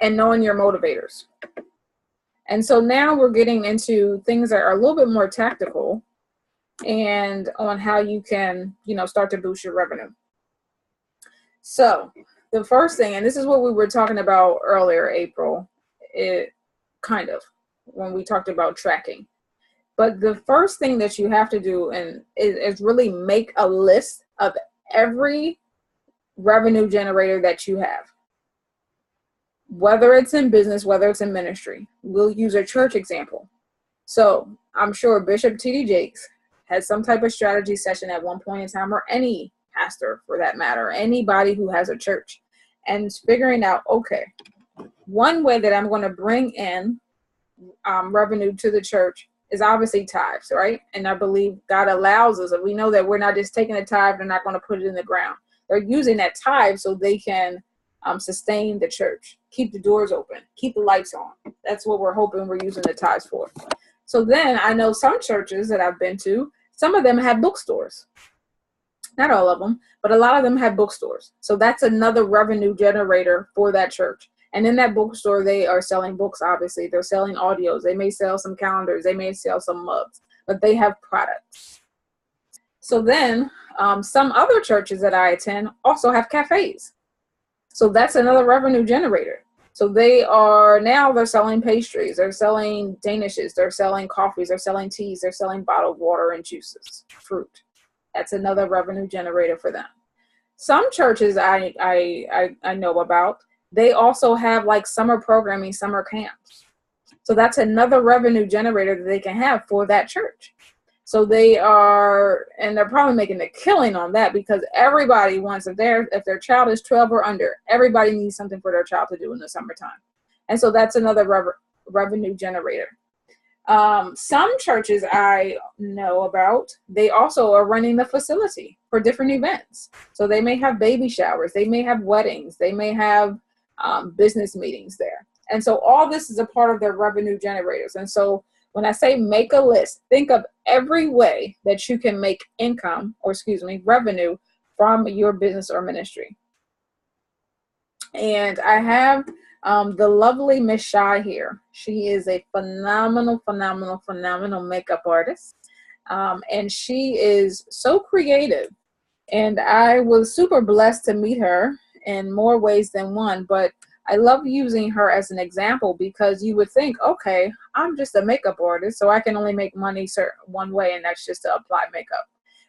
knowing your motivators. And so now we're getting into things that are a little bit more tactical and on how you can, you know, start to boost your revenue. So the first thing, and this is what we were talking about earlier, April, when we talked about tracking. But the first thing that you have to do is really make a list of every revenue generator that you have. Whether it's in business, whether it's in ministry. We'll use a church example. So I'm sure Bishop T.D. Jakes had some type of strategy session at one point in time, or any pastor for that matter, anybody who has a church, and figuring out, okay, one way that I'm going to bring in revenue to the church is obviously tithes, right? And I believe God allows us, and we know that we're not just taking a tithe, they're not going to put it in the ground. They're using that tithe so they can sustain the church, keep the doors open, keep the lights on. That's what we're hoping we're using the tithes for. So then I know some churches that I've been to, some of them have bookstores. Not all of them, but a lot of them have bookstores. So that's another revenue generator for that church. And in that bookstore, they are selling books, obviously. They're selling audios. They may sell some calendars. They may sell some mugs, but they have products. So then some other churches that I attend also have cafes. So that's another revenue generator. So they're selling pastries, they're selling danishes, they're selling coffees, they're selling teas, they're selling bottled water and juices, fruit. That's another revenue generator for them. Some churches I know about, they also have like summer programming, summer camps. So that's another revenue generator that they can have for that church. So they're probably making a killing on that, because everybody wants, if their child is 12 or under, everybody needs something for their child to do in the summertime. And so that's another revenue generator. Some churches I know about, they also are running the facility for different events. So they may have baby showers, they may have weddings, they may have business meetings there. And so all this is a part of their revenue generators. And so when I say make a list, think of every way that you can make revenue from your business or ministry. And I have the lovely Miss Shy here. She is a phenomenal makeup artist. And she is so creative. And I was super blessed to meet her in more ways than one. But I love using her as an example because you would think, okay, I'm just a makeup artist, so I can only make money one way, and that's just to apply makeup.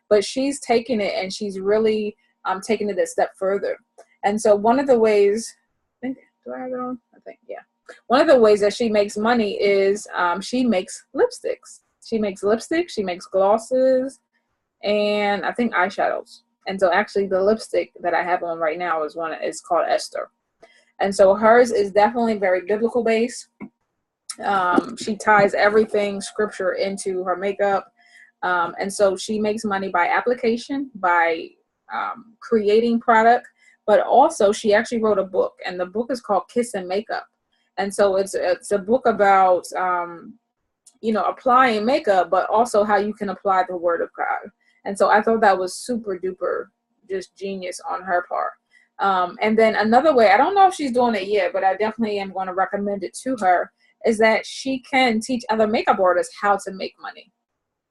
But she's taken it and she's really taking it a step further. And so one of the ways, do I have it on? I think, yeah. One of the ways that she makes money is she makes lipsticks. She makes lipsticks, she makes glosses, and I think eyeshadows. And so actually the lipstick that I have on right now is called Esther. And so hers is definitely very biblical based. She ties everything scripture into her makeup. And so she makes money by application, by creating product, but also she actually wrote a book, and the book is called Kiss and Makeup. And so it's a book about, applying makeup, but also how you can apply the word of God. And so I thought that was super duper just genius on her part. And then another way, I don't know if she's doing it yet, but I definitely am going to recommend it to her, is that she can teach other makeup artists how to make money.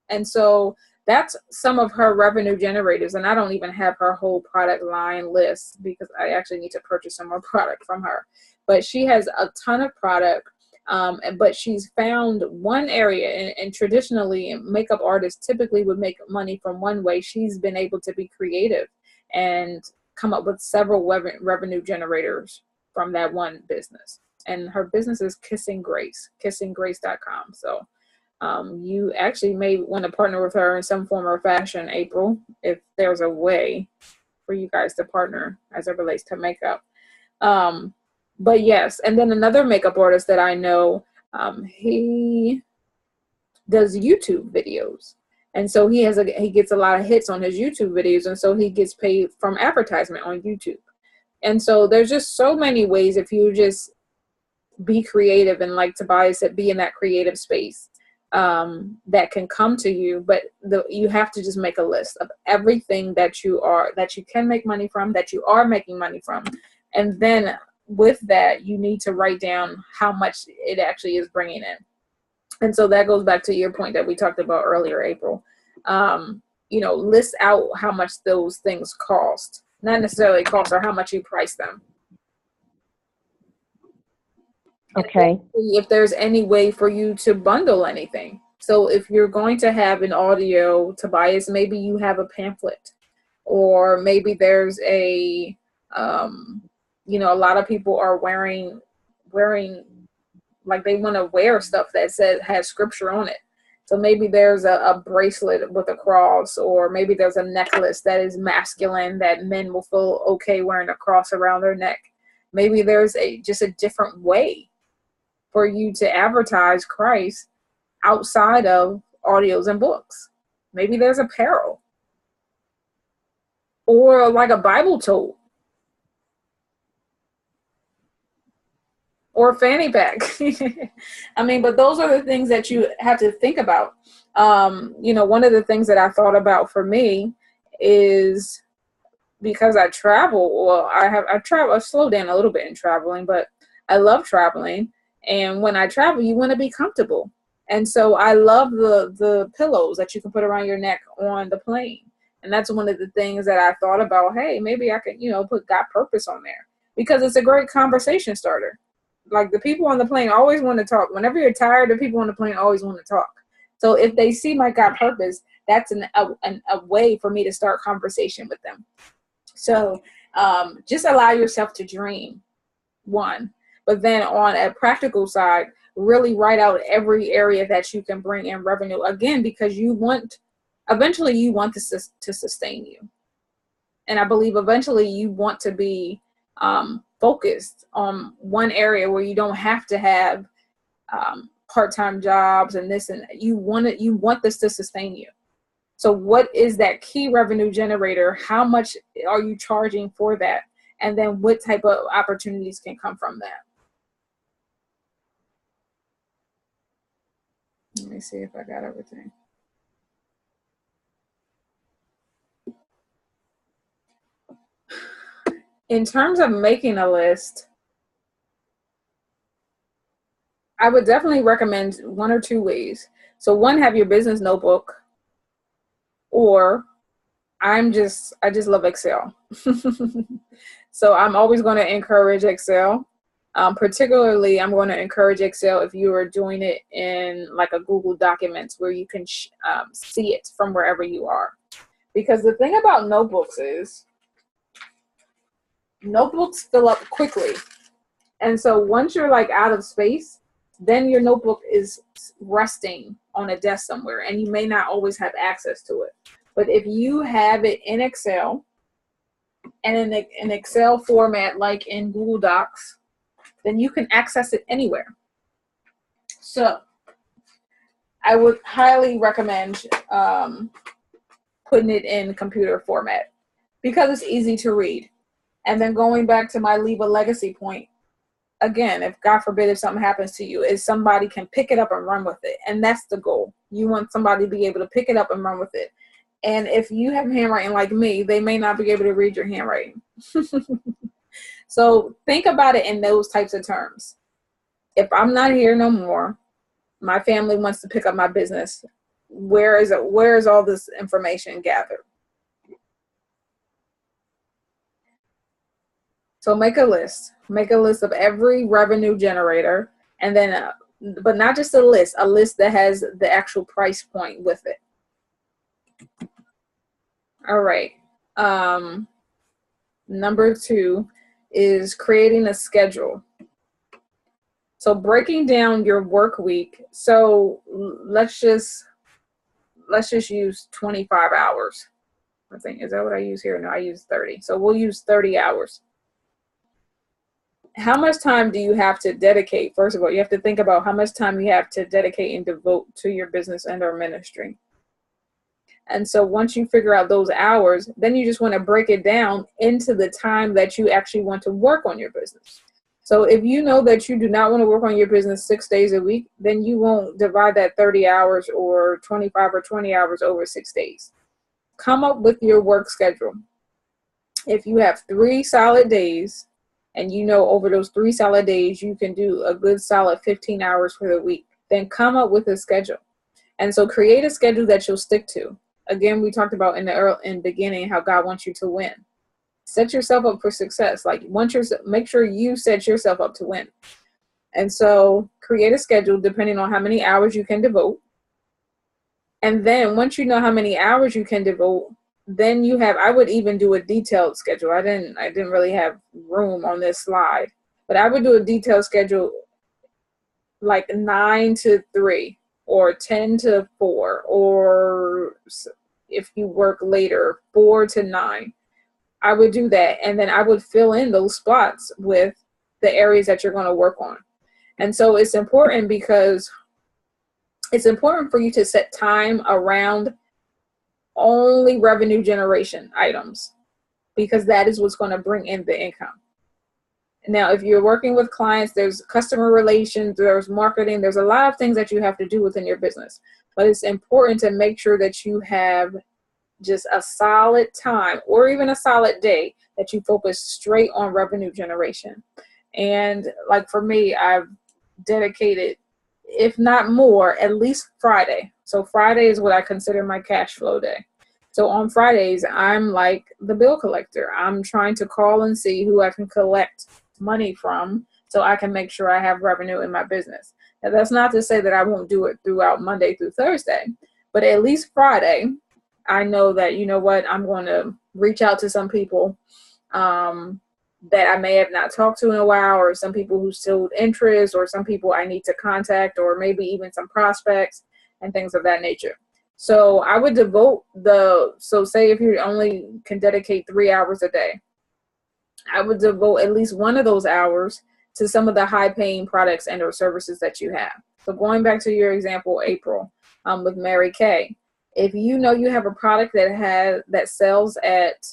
And so that's some of her revenue generators. And I don't even have her whole product line list because I actually need to purchase some more product from her. But she has a ton of product. But she's found one area, and traditionally makeup artists typically would make money from one way. She's been able to be creative and come up with several revenue generators from that one business. And her business is Kissing Grace, kissinggrace.com. So you actually may want to partner with her in some form or fashion, April, if there's a way for you guys to partner as it relates to makeup. But yes, and then another makeup artist that I know, he does YouTube videos. And so he gets a lot of hits on his YouTube videos, and so he gets paid from advertisement on YouTube. And so there's just so many ways if you just be creative, and like Tobias said, be in that creative space that can come to you. But you have to just make a list of everything that you can make money from, that you are making money from. And then with that, you need to write down how much it actually is bringing in. And so that goes back to your point that we talked about earlier, April. List out how much those things cost, not necessarily cost, or how much you price them. Okay. If there's any way for you to bundle anything. So if you're going to have an audio, Tobias, maybe you have a pamphlet, or maybe there's a lot of people are wearing like they want to wear stuff that has scripture on it. So maybe there's a bracelet with a cross, or maybe there's a necklace that is masculine that men will feel okay wearing a cross around their neck. Maybe there's just a different way for you to advertise Christ outside of audios and books. Maybe there's apparel, or like a Bible tote, or a fanny pack. But those are the things that you have to think about. One of the things that I thought about for me is, because I travel, I slow down a little bit in traveling, but I love traveling. And when I travel, you want to be comfortable. And so I love the pillows that you can put around your neck on the plane. And that's one of the things that I thought about. Hey, maybe I could, put Got Purpose on there, because it's a great conversation starter. Like, the people on the plane always want to talk. Whenever you're tired, the people on the plane always want to talk. So if they see my Got Purpose, that's a way for me to start conversation with them. So just allow yourself to dream, one. But then on a practical side, really write out every area that you can bring in revenue. Again, because eventually you want this to sustain you. And I believe eventually you want to be focused on one area where you don't have to have part-time jobs and this, and you want this to sustain you. So what is that key revenue generator? How much are you charging for that? and then what type of opportunities can come from that. Let me see if I got everything. In terms of making a list, I would definitely recommend one or two ways. So one, have your business notebook, or I just love Excel. So I'm always going to encourage Excel. Particularly, I'm going to encourage Excel if you are doing it in like a Google Documents where you can see it from wherever you are. Because the thing about notebooks is notebooks fill up quickly. And so once you're like out of space, then your notebook is resting on a desk somewhere and you may not always have access to it. But if you have it in Excel and in an Excel format like in Google Docs, then you can access it anywhere. So I would highly recommend putting it in computer format because it's easy to read. And then going back to my leave a legacy point, again, if God forbid if something happens to you, is somebody can pick it up and run with it. And that's the goal. You want somebody to be able to pick it up and run with it. And if you have handwriting like me, they may not be able to read your handwriting. So think about it in those types of terms. If I'm not here no more, my family wants to pick up my business. Where is it? Where is all this information gathered? So make a list. Make a list of every revenue generator, and then, but not just a list that has the actual price point with it. All right. Number 2 is creating a schedule. So breaking down your work week. So let's just use 25 hours. I think, is that what I use here? No, I use 30. So we'll use 30 hours. How much time do you have to dedicate? First of all, you have to think about how much time you have to dedicate and devote to your business and or ministry. And so once you figure out those hours, then you just want to break it down into the time that you actually want to work on your business. So if you know that you do not want to work on your business 6 days a week, then you won't divide that 30 hours or 25 or 20 hours over 6 days. Come up with your work schedule. If you have 3 solid days, and you know over those 3 solid days you can do a good solid 15 hours for the week, then come up with a schedule. And so create a schedule that you'll stick to. Again, we talked about in the beginning how God wants you to win. Set yourself up for success. Like make sure you set yourself up to win. And so create a schedule depending on how many hours you can devote. And then once you know how many hours you can devote, then I would even do a detailed schedule. I didn't really have room on this slide, but I would do a detailed schedule like 9 to 3 or 10 to 4, or if you work later, 4 to 9. I would do that. And then I would fill in those spots with the areas that you're going to work on. And so it's important because it's important for you to set time around only revenue generation items, because that is what's going to bring in the income. Now, if you're working with clients, there's customer relations, there's marketing, there's a lot of things that you have to do within your business. But it's important to make sure that you have just a solid time or even a solid day that you focus straight on revenue generation. And like for me, I've dedicated, if not more, at least Friday. So Friday is what I consider my cash flow day. So on Fridays, I'm like the bill collector. I'm trying to call and see who I can collect money from so I can make sure I have revenue in my business. Now, that's not to say that I won't do it throughout Monday through Thursday, but at least Friday, I know that, you know what, I'm going to reach out to some people that I may have not talked to in a while, or some people who showed interest, or some people I need to contact, or maybe even some prospects and things of that nature. So I would devote so say if you only can dedicate 3 hours a day, I would devote at least one of those hours to some of the high paying products and or services that you have. So going back to your example, April, with Mary Kay, if you know you have a product that sells at,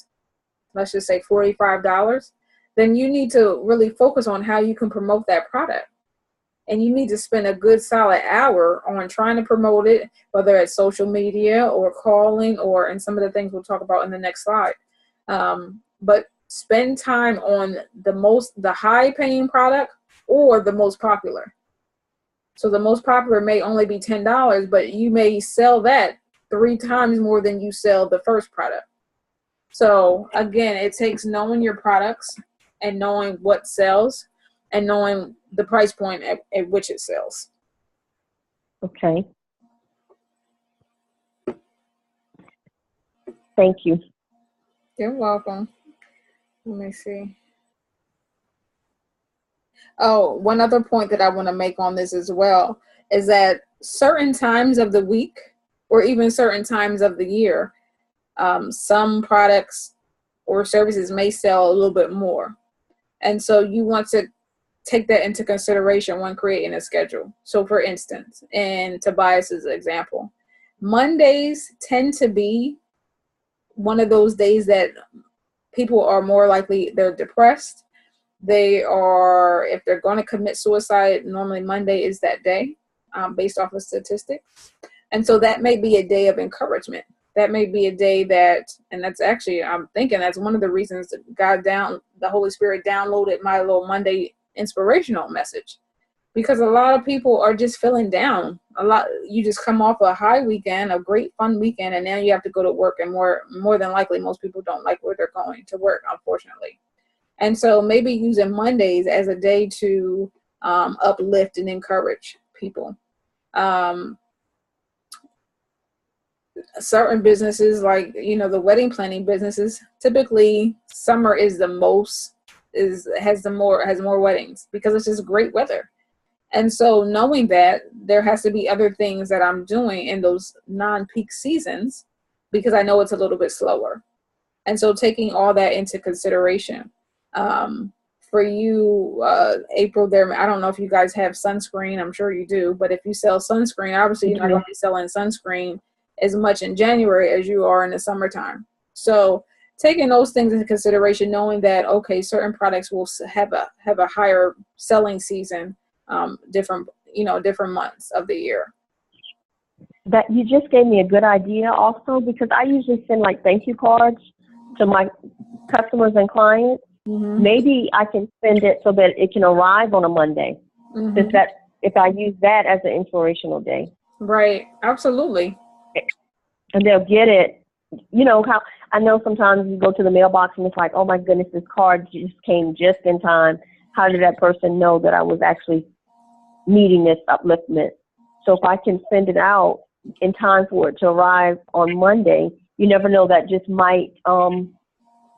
let's just say $45, then you need to really focus on how you can promote that product. And you need to spend a good solid hour on trying to promote it, whether it's social media or calling or in some of the things we'll talk about in the next slide. But spend time on the high paying product or the most popular. So the most popular may only be $10, but you may sell that 3 times more than you sell the first product. So again, it takes knowing your products and knowing what sells and knowing the price point at which it sells. Okay. Thank you. You're welcome. Let me see. Oh, one other point that I want to make on this as well is that certain times of the week or even certain times of the year, some products or services may sell a little bit more. And so you want to take that into consideration when creating a schedule. So for instance, in Tobias's example, Mondays tend to be one of those days that people are more likely, they're depressed. They are, if they're going to commit suicide, normally Monday is that day, based off of statistics. And so that may be a day of encouragement. That may be a day that, and that's actually, I'm thinking that's one of the reasons that the Holy Spirit downloaded my little Monday inspirational message, because a lot of people are just feeling down. You just come off a high weekend, a great fun weekend, and now you have to go to work, and more than likely, most people don't like where they're going to work, unfortunately. And so maybe using Mondays as a day to uplift and encourage people. Certain businesses, like, the wedding planning businesses, typically summer is has more weddings because it's just great weather. And so knowing that there has to be other things that I'm doing in those non-peak seasons because I know it's a little bit slower. And so taking all that into consideration. For you, April, I don't know if you guys have sunscreen. I'm sure you do. But if you sell sunscreen, obviously you're not going to be selling sunscreen as much in January as you are in the summertime. So taking those things into consideration, knowing that, okay, certain products will have a higher selling season, different months of the year. That you just gave me a good idea also, because I usually send like thank you cards to my customers and clients. Mm-hmm. Maybe I can send it so that it can arrive on a Monday. Mm-hmm. If I use that as an inspirational day. Right. Absolutely. And they'll get it. How I know sometimes you go to the mailbox and it's like, oh my goodness, this card just came just in time. How did that person know that I was actually needing this upliftment? So if I can send it out in time for it to arrive on Monday, you never know, that just might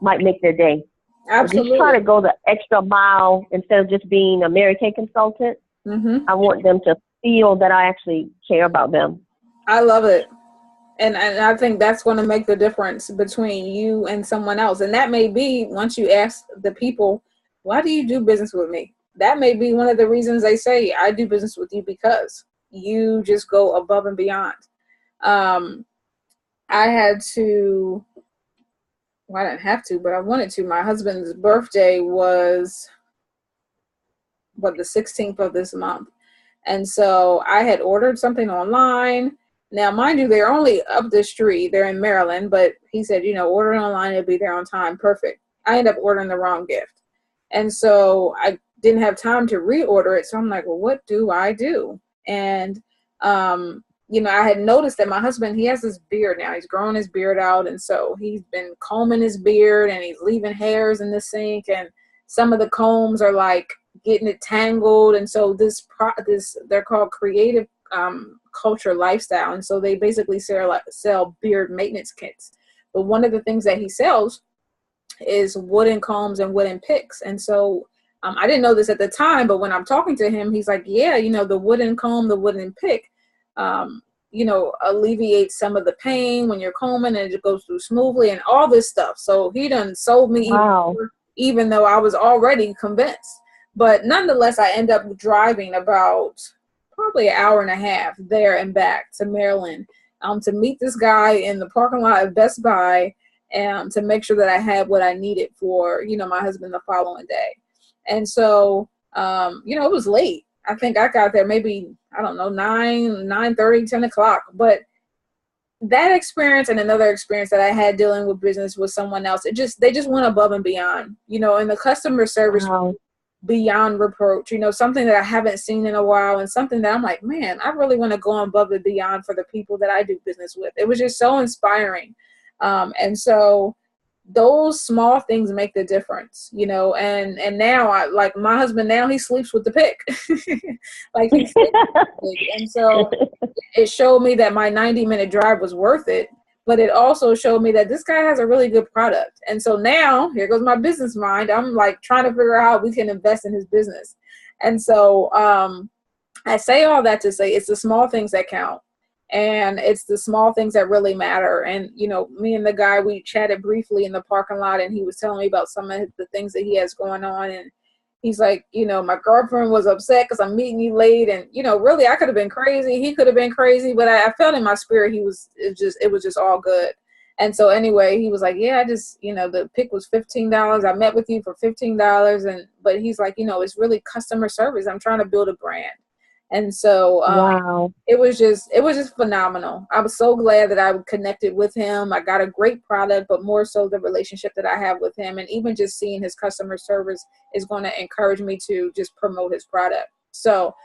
make their day. Absolutely. Just try to go the extra mile instead of just being a Mary Kay consultant. Mm-hmm. I want them to feel that I actually care about them. I love it. And I think that's going to make the difference between you and someone else. And that may be, once you ask the people, why do you do business with me? That may be one of the reasons they say, I do business with you because you just go above and beyond. I didn't have to, but I wanted to. My husband's birthday was, the 16th of this month. And so I had ordered something online. Now, mind you, they're only up the street. They're in Maryland, but he said, order it online. It'll be there on time. Perfect. I ended up ordering the wrong gift. And so I didn't have time to reorder it. So I'm like, well, what do I do? And, I had noticed that my husband, he has this beard now. He's growing his beard out. And so he's been combing his beard and he's leaving hairs in the sink. And some of the combs are like getting it tangled. And so they're called Creative Culture Lifestyle. And so they basically sell beard maintenance kits. But one of the things that he sells is wooden combs and wooden picks. And so I didn't know this at the time, but when I'm talking to him, he's like, yeah, the wooden comb, the wooden pick, alleviates some of the pain when you're combing and it goes through smoothly and all this stuff. So he done sold me even though I was already convinced. But nonetheless, I end up driving about probably an hour and a half there and back to Maryland to meet this guy in the parking lot of Best Buy to make sure that I had what I needed for, my husband the following day. And so, it was late. I think I got there maybe, I don't know, 9:30, 10 o'clock. But that experience and another experience that I had dealing with business with someone else, they just went above and beyond, and the customer service beyond reproach, something that I haven't seen in a while, and something that I'm like, man, I really want to go above and beyond for the people that I do business with. It was just so inspiring. And so those small things make the difference, and now like my husband, now he sleeps with the pick. Like he sleeps with the pick. And so it showed me that my 90-minute drive was worth it, but it also showed me that this guy has a really good product. And so now here goes my business mind. I'm like trying to figure out how we can invest in his business. And so I say all that to say it's the small things that count. And it's the small things that really matter. And, me and the guy, we chatted briefly in the parking lot, and he was telling me about some of the things that he has going on. And he's like, my girlfriend was upset because I'm meeting you late. And, really, I could have been crazy. He could have been crazy. But I felt in my spirit it was just all good. And so anyway, he was like, yeah, I just, the pick was $15. I met with you for $15. But he's like, it's really customer service. I'm trying to build a brand. And so wow. it was just phenomenal. I was so glad that I connected with him. I got a great product, but more so the relationship that I have with him. And even just seeing his customer service is going to encourage me to just promote his product. So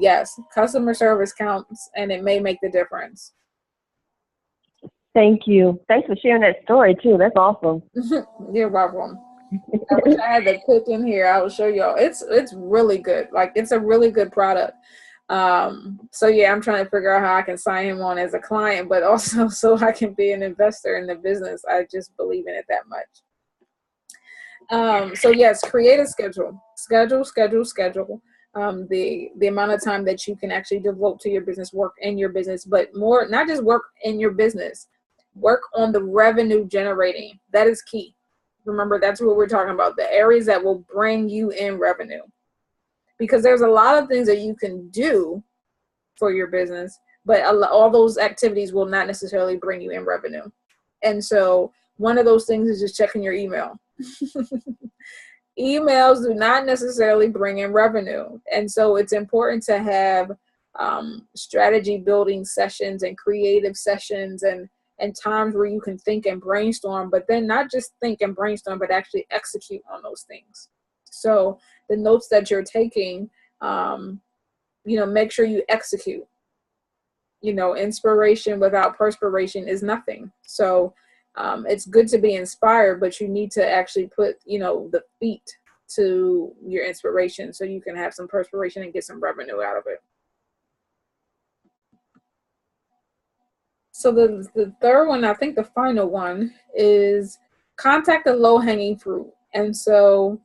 yes, customer service counts, and it may make the difference. Thank you. Thanks for sharing that story too. That's awesome. You're welcome. I wish I had the pick in here. I will show y'all. It's really good. Like, it's a really good product. So yeah, I'm trying to figure out how I can sign him on as a client, but also so I can be an investor in the business. I just believe in it that much. So yes, create a schedule. Schedule. The amount of time that you can actually devote to your business, work in your business, but more, not just work in your business, work on the revenue generating. That is key. Remember, that's what we're talking about, the areas that will bring you in revenue. Because there's a lot of things that you can do for your business, but all those activities will not necessarily bring you in revenue. And so one of those things is just checking your email. Emails do not necessarily bring in revenue. And so it's important to have strategy building sessions and creative sessions and times where you can think and brainstorm, but then not just think and brainstorm, but actually execute on those things. So the notes that you're taking, make sure you execute. Inspiration without perspiration is nothing. So it's good to be inspired, but you need to actually put, the feet to your inspiration so you can have some perspiration and get some revenue out of it. So the third one, I think the final one, is contact the low-hanging fruit. And so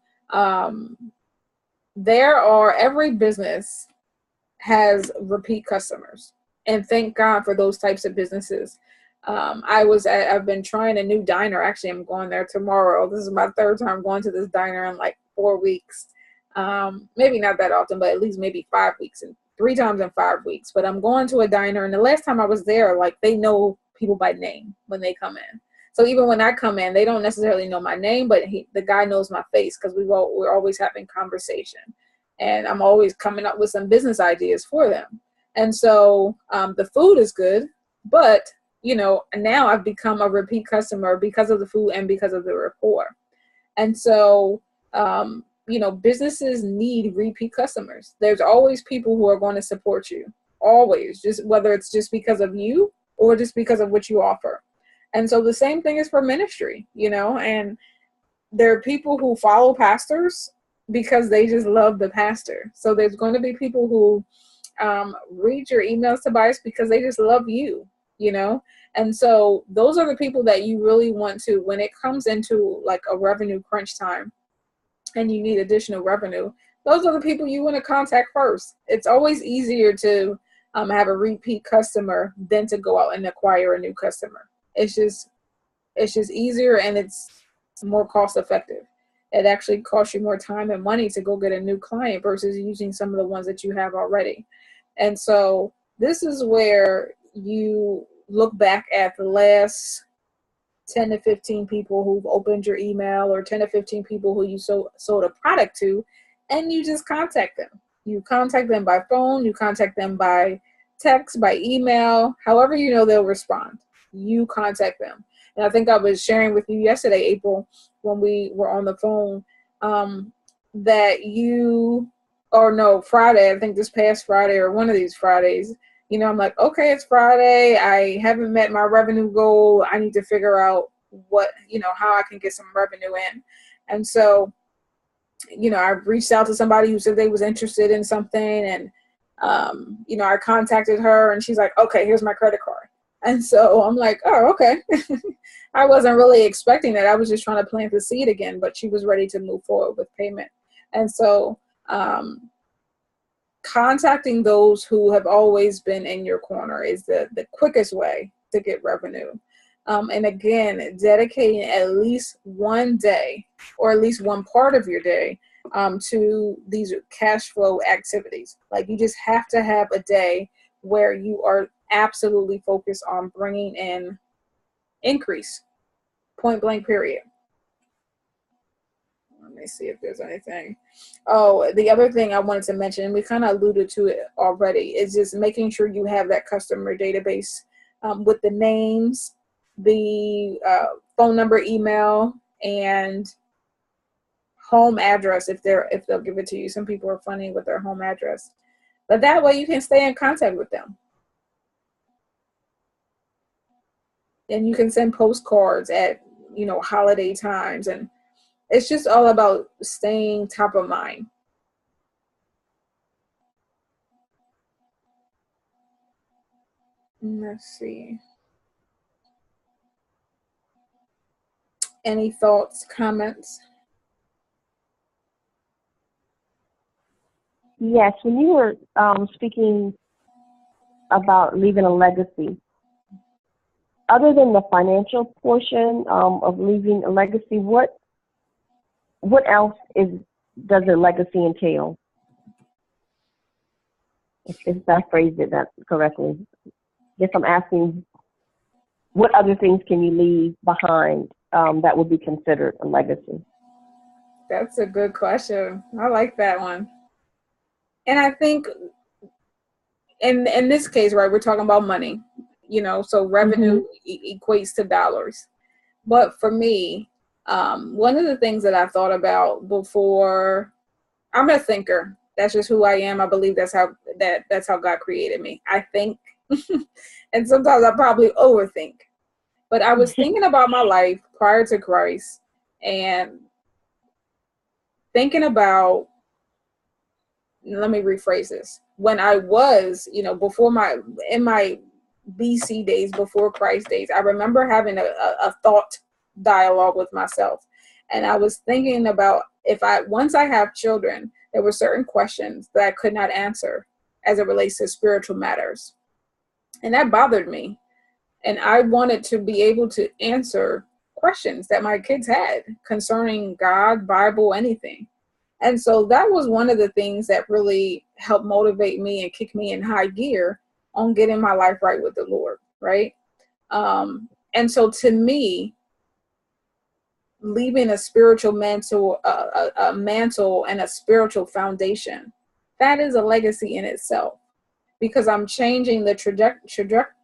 every business has repeat customers. And thank God for those types of businesses. I've been trying a new diner. Actually, I'm going there tomorrow. This is my third time going to this diner in like 4 weeks. Maybe not that often, but at least maybe 5 weeks, and 3 times in 5 weeks. But I'm going to a diner, and the last time I was there, like, they know people by name when they come in. So even when I come in, they don't necessarily know my name, but the guy knows my face because we're always having conversation, and I'm always coming up with some business ideas for them. And so the food is good, but now I've become a repeat customer because of the food and because of the rapport. And so businesses need repeat customers. There's always people who are going to support you, always, just whether it's just because of you or just because of what you offer. And so the same thing is for ministry, and there are people who follow pastors because they just love the pastor. So there's going to be people who read your emails, Tobias, because they just love you, And so those are the people that you really want to, when it comes into like a revenue crunch time and you need additional revenue, those are the people you want to contact first. It's always easier to have a repeat customer than to go out and acquire a new customer. It's just easier, and it's more cost effective. It actually costs you more time and money to go get a new client versus using some of the ones that you have already. And so this is where you look back at the last 10 to 15 people who've opened your email, or 10 to 15 people who you sold a product to, and you just contact them. You contact them by phone, you contact them by text, by email, however you know they'll respond. You contact them. And I think I was sharing with you yesterday, April, when we were on the phone, that Friday, I think this past Friday or one of these Fridays, I'm like, okay, it's Friday. I haven't met my revenue goal. I need to figure out how I can get some revenue in. And so, I reached out to somebody who said they was interested in something, and, I contacted her, and she's like, okay, here's my credit card. And so I'm like, oh, okay. I wasn't really expecting that. I was just trying to plant the seed again, but she was ready to move forward with payment. And so, contacting those who have always been in your corner is the quickest way to get revenue. And again, dedicating at least one day or at least one part of your day to these cash flow activities. Like, you just have to have a day where you are absolutely focused on bringing in increase, point blank, period. Let me see if there's anything. Oh, the other thing I wanted to mention, and we kind of alluded to it already, is just making sure you have that customer database with the names, the phone number, email, and home address if they'll give it to you. Some people are funny with their home address, but that way you can stay in contact with them. And you can send postcards at holiday times, and it's just all about staying top of mind. Let's see. Any thoughts, comments? Yes, when you were speaking about leaving a legacy, other than the financial portion of leaving a legacy, what else does a legacy entail? If I phrased it that correctly. I guess I'm asking, what other things can you leave behind that would be considered a legacy? That's a good question. I like that one. And I think in this case, right, we're talking about money, so revenue equates to dollars. But for me, one of the things that I thought about before, I'm a thinker. That's just who I am. I believe that's how God created me. I think, and sometimes I probably overthink. But I was thinking about my life prior to Christ, and thinking about, let me rephrase this. When I was, in my BC days, before Christ days, I remember having a thought dialogue with myself. And I was thinking about, once I have children, there were certain questions that I could not answer as it relates to spiritual matters. And that bothered me. And I wanted to be able to answer questions that my kids had concerning God, Bible, anything. And so that was one of the things that really helped motivate me and kick me in high gear on getting my life right with the Lord, right? And so to me, leaving a spiritual mantle, a mantle and a spiritual foundation, that is a legacy in itself, because I'm changing the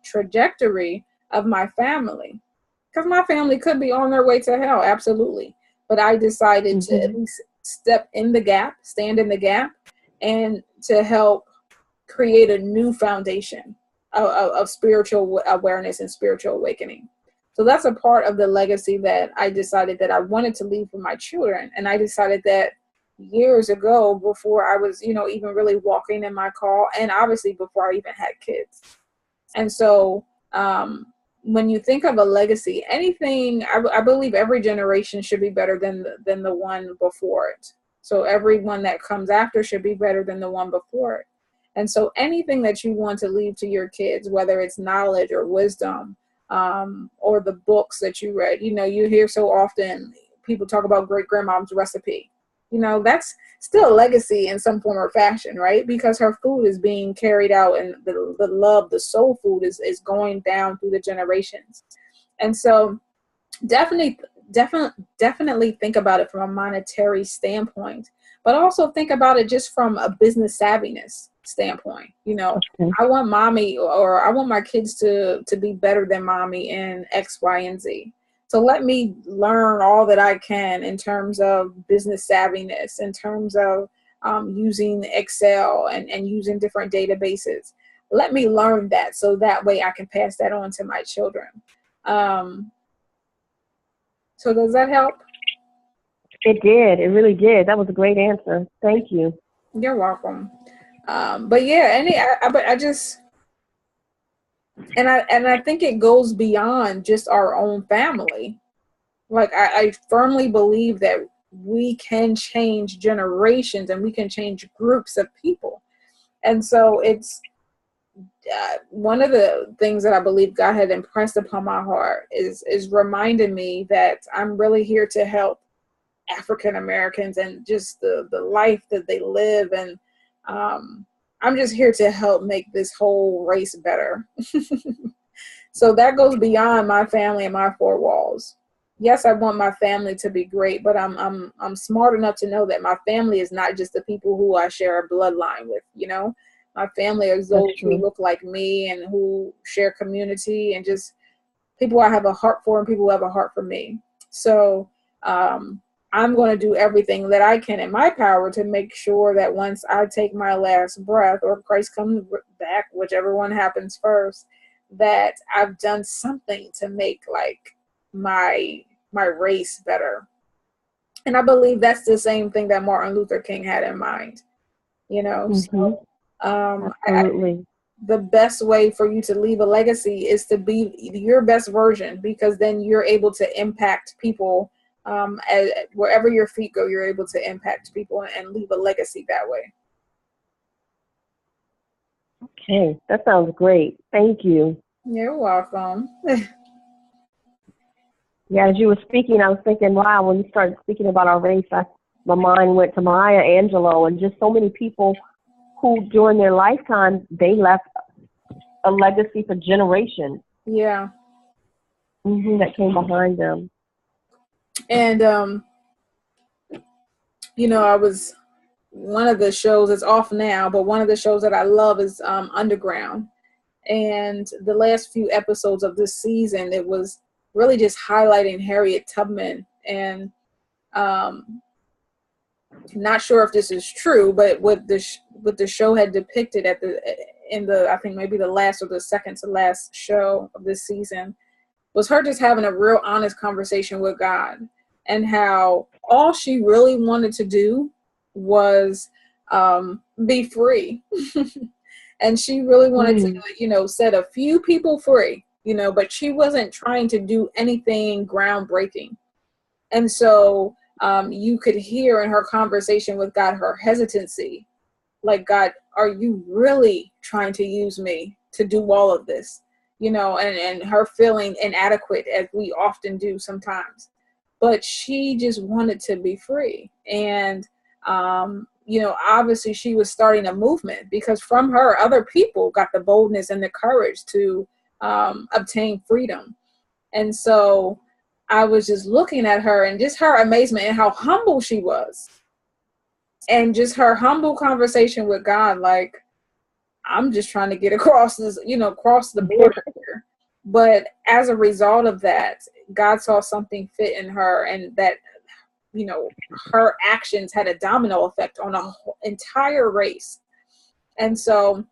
trajectory of my family. Because my family could be on their way to hell, absolutely. But I decided to at least stand in the gap, and to help create a new foundation of spiritual awareness and spiritual awakening. So that's a part of the legacy that I decided that I wanted to leave for my children. And I decided that years ago, before I was, even really walking in my call, and obviously before I even had kids. And so when you think of a legacy, anything, I believe every generation should be better than the one before it. So everyone that comes after should be better than the one before it. And so anything that you want to leave to your kids, whether it's knowledge or wisdom, or the books that you read, you hear so often people talk about great grandmom's recipe. That's still a legacy in some form or fashion, right? Because her food is being carried out, and the love, the soul food is going down through the generations. And so Definitely think about it from a monetary standpoint, but also think about it just from a business savviness standpoint. Okay. I want mommy, or I want my kids to be better than mommy in X, Y, and Z. So let me learn all that I can in terms of business savviness, in terms of using Excel and using different databases. Let me learn that so that way I can pass that on to my children. Um, so does that help? It did. It really did. That was a great answer. Thank you. You're welcome. But yeah, but I just, and I think it goes beyond just our own family. Like I firmly believe that we can change generations and we can change groups of people. And so it's one of the things that I believe God had impressed upon my heart is reminding me that I'm really here to help African Americans and just the life that they live. And I'm just here to help make this whole race better. So that goes beyond my family and my four walls. Yes, I want my family to be great, but I'm smart enough to know that my family is not just the people who I share a bloodline with. My family is those who look like me and who share community and just people I have a heart for and people who have a heart for me. So I'm going to do everything that I can in my power to make sure that once I take my last breath or Christ comes back, whichever one happens first, that I've done something to make like my race better. And I believe that's the same thing that Martin Luther King had in mind. So Absolutely. the best way for you to leave a legacy is to be your best version, because then you're able to impact people. Wherever your feet go, you're able to impact people and leave a legacy that way. Okay, that sounds great. Thank you. You're welcome. Yeah, as you were speaking, I was thinking, wow, when you started speaking about our race, my mind went to Maya Angelou and just so many people who, during their lifetime, they left a legacy for generations. Yeah. That came behind them. And, I was, one of the shows is off now, but one of the shows that I love is Underground. And the last few episodes of this season, it was really just highlighting Harriet Tubman. And not sure if this is true, but what the show had depicted in the I think maybe the last or the second to last show of this season was her just having a real honest conversation with God, and how all she really wanted to do was be free. And she really wanted to, set a few people free, but she wasn't trying to do anything groundbreaking. And so you could hear in her conversation with God, her hesitancy, like, God, are you really trying to use me to do all of this? And her feeling inadequate, as we often do sometimes. But she just wanted to be free. And, obviously she was starting a movement, because from her, other people got the boldness and the courage to obtain freedom. And so I was just looking at her and just her amazement and how humble she was. And just her humble conversation with God, like, I'm just trying to get across this, cross the border here. But as a result of that, God saw something fit in her, and that, her actions had a domino effect on a whole entire race. And so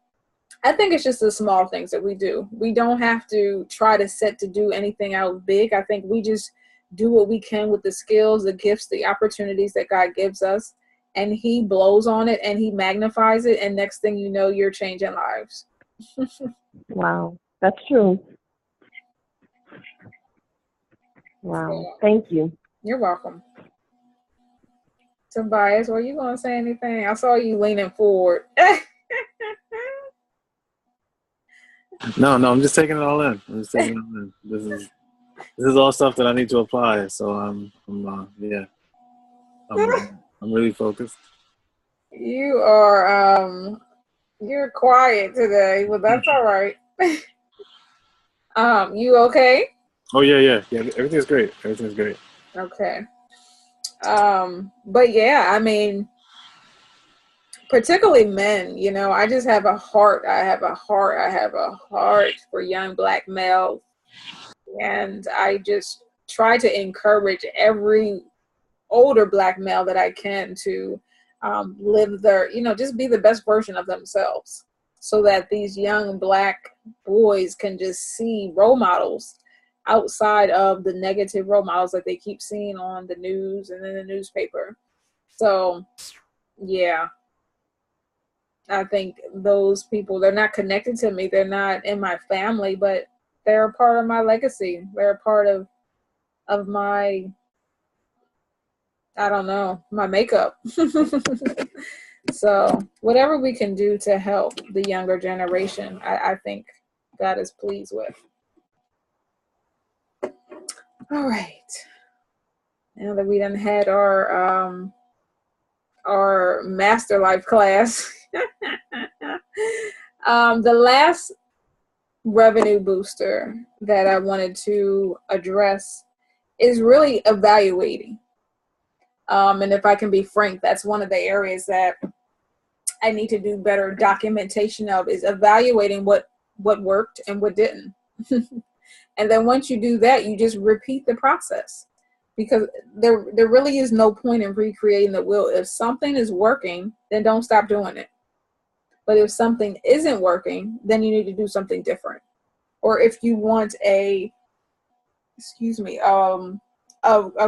I think it's just the small things that we do. We don't have to try to set to do anything else big. I think we just do what we can with the skills, the gifts, the opportunities that God gives us, and he blows on it and he magnifies it. And next thing you know, you're changing lives. Wow, that's true. Wow, thank you. You're welcome. Tobias, were you going to say anything? I saw you leaning forward. No, I'm just taking it all in. This is all stuff that I need to apply. So I'm really focused. You are you're quiet today, but that's all right. You okay? Oh yeah. Everything's great. Everything's great. Okay. But yeah, I mean, particularly men, you know, I just have a heart. I have a heart for young Black males. And I just try to encourage every older Black male that I can to live their, you know, just be the best version of themselves, so that these young Black boys can just see role models outside of the negative role models that they keep seeing on the news and in the newspaper. So, yeah, I think those people, they're not connected to me. They're not in my family, but they're a part of my legacy. They're a part of my, I don't know, my makeup. So whatever we can do to help the younger generation, I think God is pleased with. All right. Now that we done had our Master Life class, the last revenue booster that I wanted to address is really evaluating. And if I can be frank, that's one of the areas that I need to do better documentation of, is evaluating what worked and what didn't. And then once you do that, you just repeat the process, because there really is no point in recreating the wheel. If something is working, then don't stop doing it. But if something isn't working, then you need to do something different. Or if you want a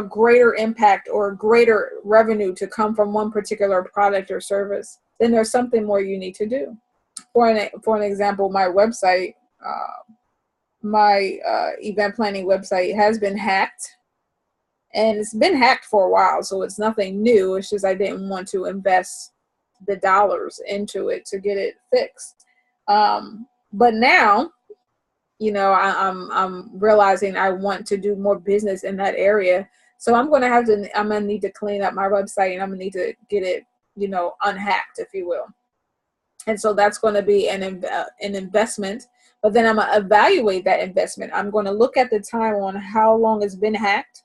greater impact or greater revenue to come from one particular product or service, then there's something more you need to do. For an example, my website, my event planning website has been hacked, and it's been hacked for a while, so it's nothing new. It's just I didn't want to invest the dollars into it to get it fixed. But now, you know, I'm realizing I want to do more business in that area. So I'm going to need to clean up my website, and I'm going to need to get it, you know, unhacked, if you will. And so that's going to be an investment. But then I'm going to evaluate that investment. I'm going to look at the time on how long it's been hacked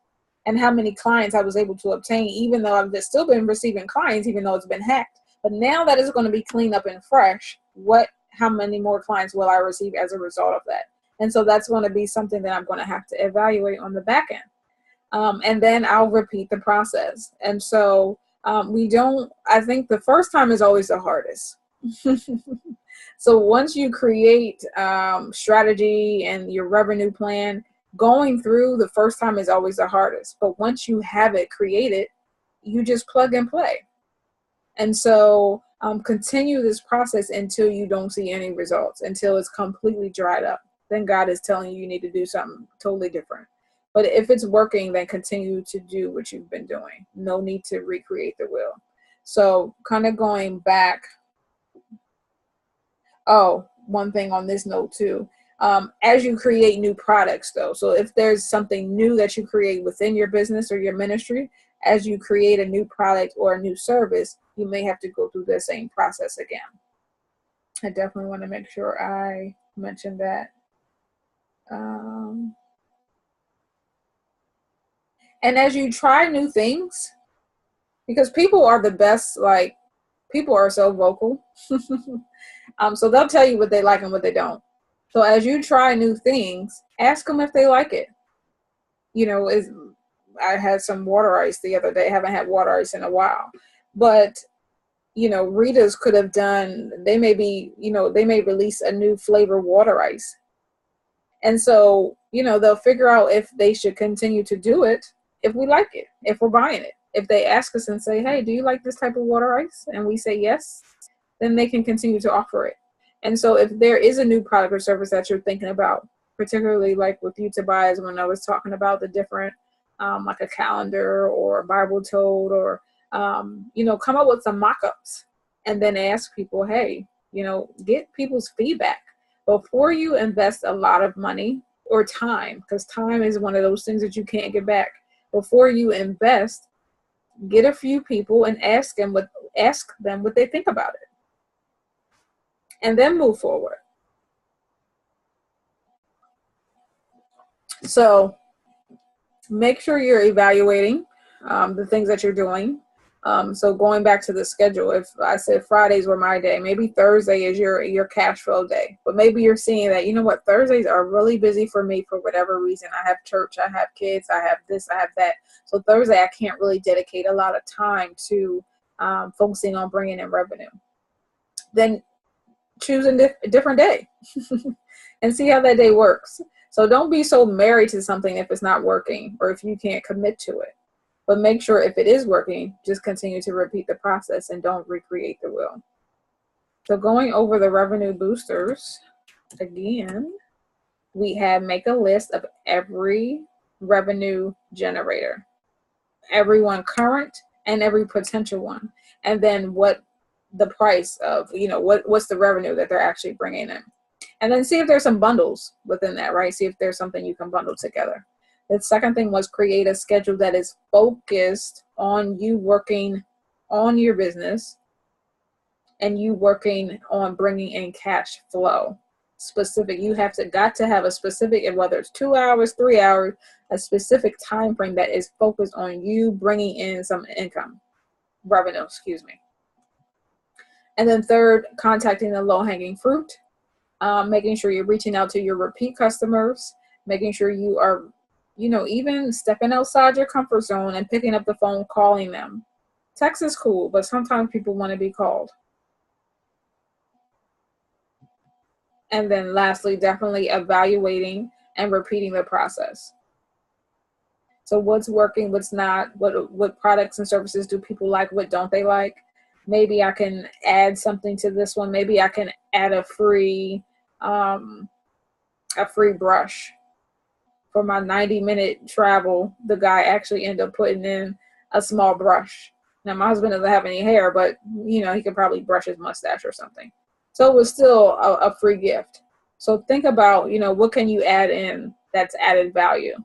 and how many clients I was able to obtain, even though I've still been receiving clients, even though it's been hacked. But now that it's going to be cleaned up and fresh, how many more clients will I receive as a result of that? And so that's going to be something that I'm going to have to evaluate on the back end. And then I'll repeat the process. And so I think the first time is always the hardest. So once you create strategy and your revenue plan, going through the first time is always the hardest. But once you have it created, you just plug and play. And so continue this process until you don't see any results, until it's completely dried up. Then God is telling you need to do something totally different. But if it's working, then continue to do what you've been doing. No need to recreate the wheel. So kind of going back. Oh, one thing on this note too. As you create new products though, so if there's something new that you create within your business or your ministry, as you create a new product or a new service, you may have to go through the same process again. I definitely want to make sure I mention that. And as you try new things, because people are the best, like, people are so vocal. So they'll tell you what they like and what they don't. So as you try new things, ask them if they like it. You know, I had some water ice the other day. I haven't had water ice in a while. But, you know, Rita's could have done, they may release a new flavor water ice. And so, you know, they'll figure out if they should continue to do it, if we like it, if we're buying it. If they ask us and say, hey, do you like this type of water ice? And we say yes, then they can continue to offer it. And so if there is a new product or service that you're thinking about, particularly like with you, Tobias, when I was talking about the different, like a calendar or a Bible tote, or, you know, come up with some mock-ups and then ask people, hey, you know, get people's feedback before you invest a lot of money or time, because time is one of those things that you can't get back. Before you invest, get a few people and ask them what they think about it, and then move forward. So make sure you're evaluating the things that you're doing. So going back to the schedule, if I said Fridays were my day, maybe Thursday is your cash flow day. But maybe you're seeing that, you know what, Thursdays are really busy for me for whatever reason. I have church, I have kids, I have this, I have that. So Thursday, I can't really dedicate a lot of time to focusing on bringing in revenue. Then choose a different day and see how that day works. So don't be so married to something if it's not working or if you can't commit to it. But make sure if it is working, just continue to repeat the process and don't recreate the wheel. So going over the revenue boosters, again, we have make a list of every revenue generator, everyone current and every potential one. And then what the price of, what's the revenue that they're actually bringing in. And then see if there's some bundles within that, right? See if there's something you can bundle together. The second thing was create a schedule that is focused on you working on your business and you working on bringing in cash flow. Specific, you got to have a specific, and whether it's 2 hours, 3 hours, a specific time frame that is focused on you bringing in some revenue. And then third, contacting the low-hanging fruit, making sure you're reaching out to your repeat customers, making sure you are even stepping outside your comfort zone and picking up the phone, calling them. Text is cool, but sometimes people want to be called. And then lastly, definitely evaluating and repeating the process. So what's working, what's not, what products and services do people like, what don't they like? Maybe I can add something to this one. Maybe I can add a free brush. For my 90-minute travel, the guy actually ended up putting in a small brush. Now, my husband doesn't have any hair, but, he could probably brush his mustache or something. So it was still a free gift. So think about, what can you add in that's added value?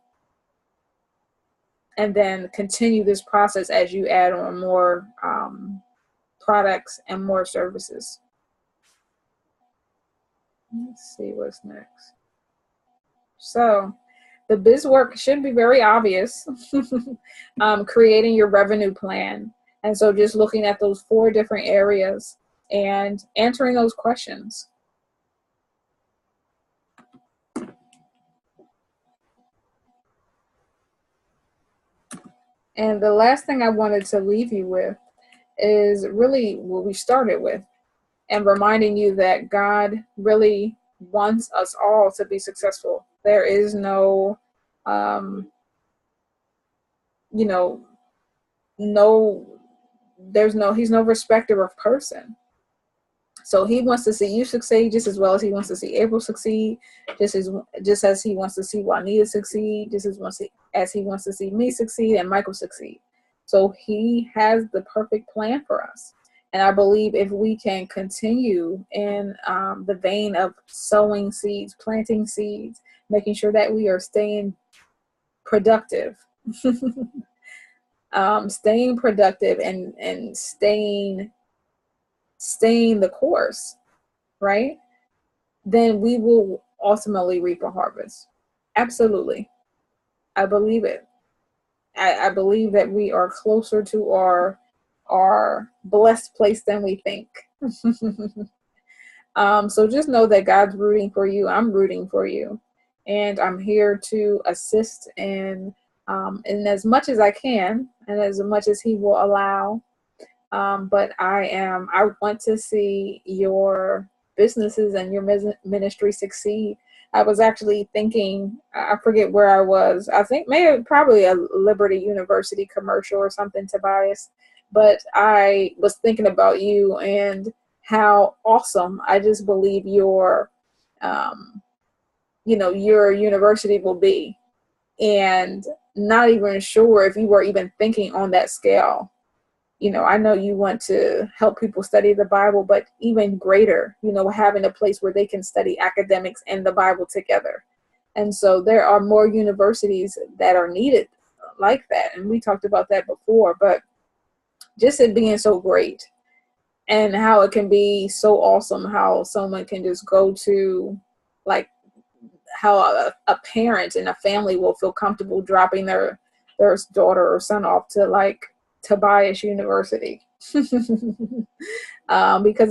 And then continue this process as you add on more products and more services. Let's see what's next. So the biz work should be very obvious. Creating your revenue plan. And so just looking at those 4 different areas and answering those questions. And the last thing I wanted to leave you with is really what we started with, and reminding you that God really wants us all to be successful. There is no, he's no respecter of person. So he wants to see you succeed just as well as he wants to see April succeed, just as he wants to see Juanita succeed, just as he wants to see me succeed and Michael succeed. So he has the perfect plan for us. And I believe if we can continue in the vein of sowing seeds, planting seeds, making sure that we are staying productive, staying productive and staying the course, right? Then we will ultimately reap a harvest. Absolutely. I believe it. I believe that we are closer to our blessed place than we think. So just know that God's rooting for you. I'm rooting for you. And I'm here to assist in as much as I can and as much as he will allow. But I want to see your businesses and your ministry succeed. I was actually thinking, I forget where I was. I think probably a Liberty University commercial or something, Tobias. But I was thinking about you and how awesome. I just believe your university will be. And not even sure if you were even thinking on that scale. I know you want to help people study the Bible, but even greater, having a place where they can study academics and the Bible together. And so there are more universities that are needed like that. And we talked about that before, but just it being so great and how it can be so awesome, how someone can just go to, like, how a parent and a family will feel comfortable dropping their daughter or son off to like Tobias University. Because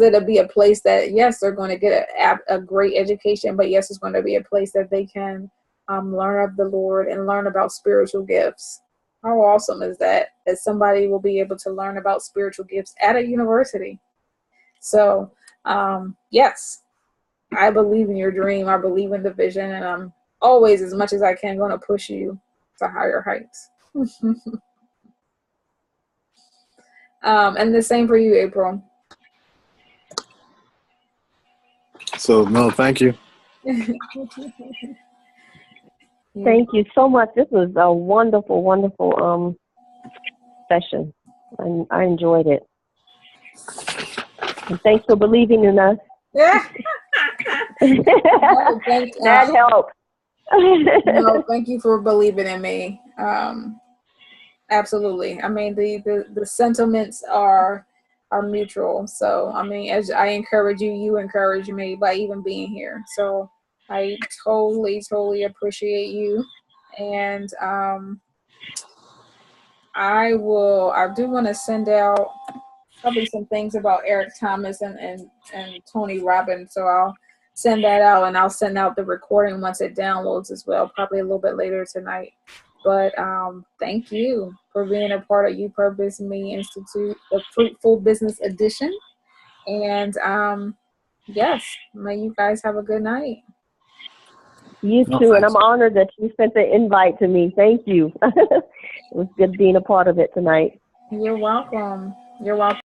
it'll be a place that, yes, they're going to get a great education, but yes, it's going to be a place that they can learn of the Lord and learn about spiritual gifts. How awesome is that somebody will be able to learn about spiritual gifts at a university? So, yes, I believe in your dream. I believe in the vision, and I'm always, as much as I can, going to push you to higher heights. And the same for you, April. So, no, thank you. Thank you so much. This was a wonderful, wonderful session. I enjoyed it. And thanks for believing in us. Yeah. That helps. No, thank you for believing in me. Absolutely. I mean, the sentiments are mutual. So, I mean, as I encourage you, you encourage me by even being here. So I totally appreciate you. And I do want to send out probably some things about Eric Thomas and Tony Robbins. So I'll send that out, and I'll send out the recording once it downloads as well, probably a little bit later tonight. But thank you for being a part of You Purpose Me Institute, the Fruitful Business Edition. And yes, may you guys have a good night. You too, and I'm honored that you sent the invite to me. Thank you. It was good being a part of it tonight. You're welcome. You're welcome.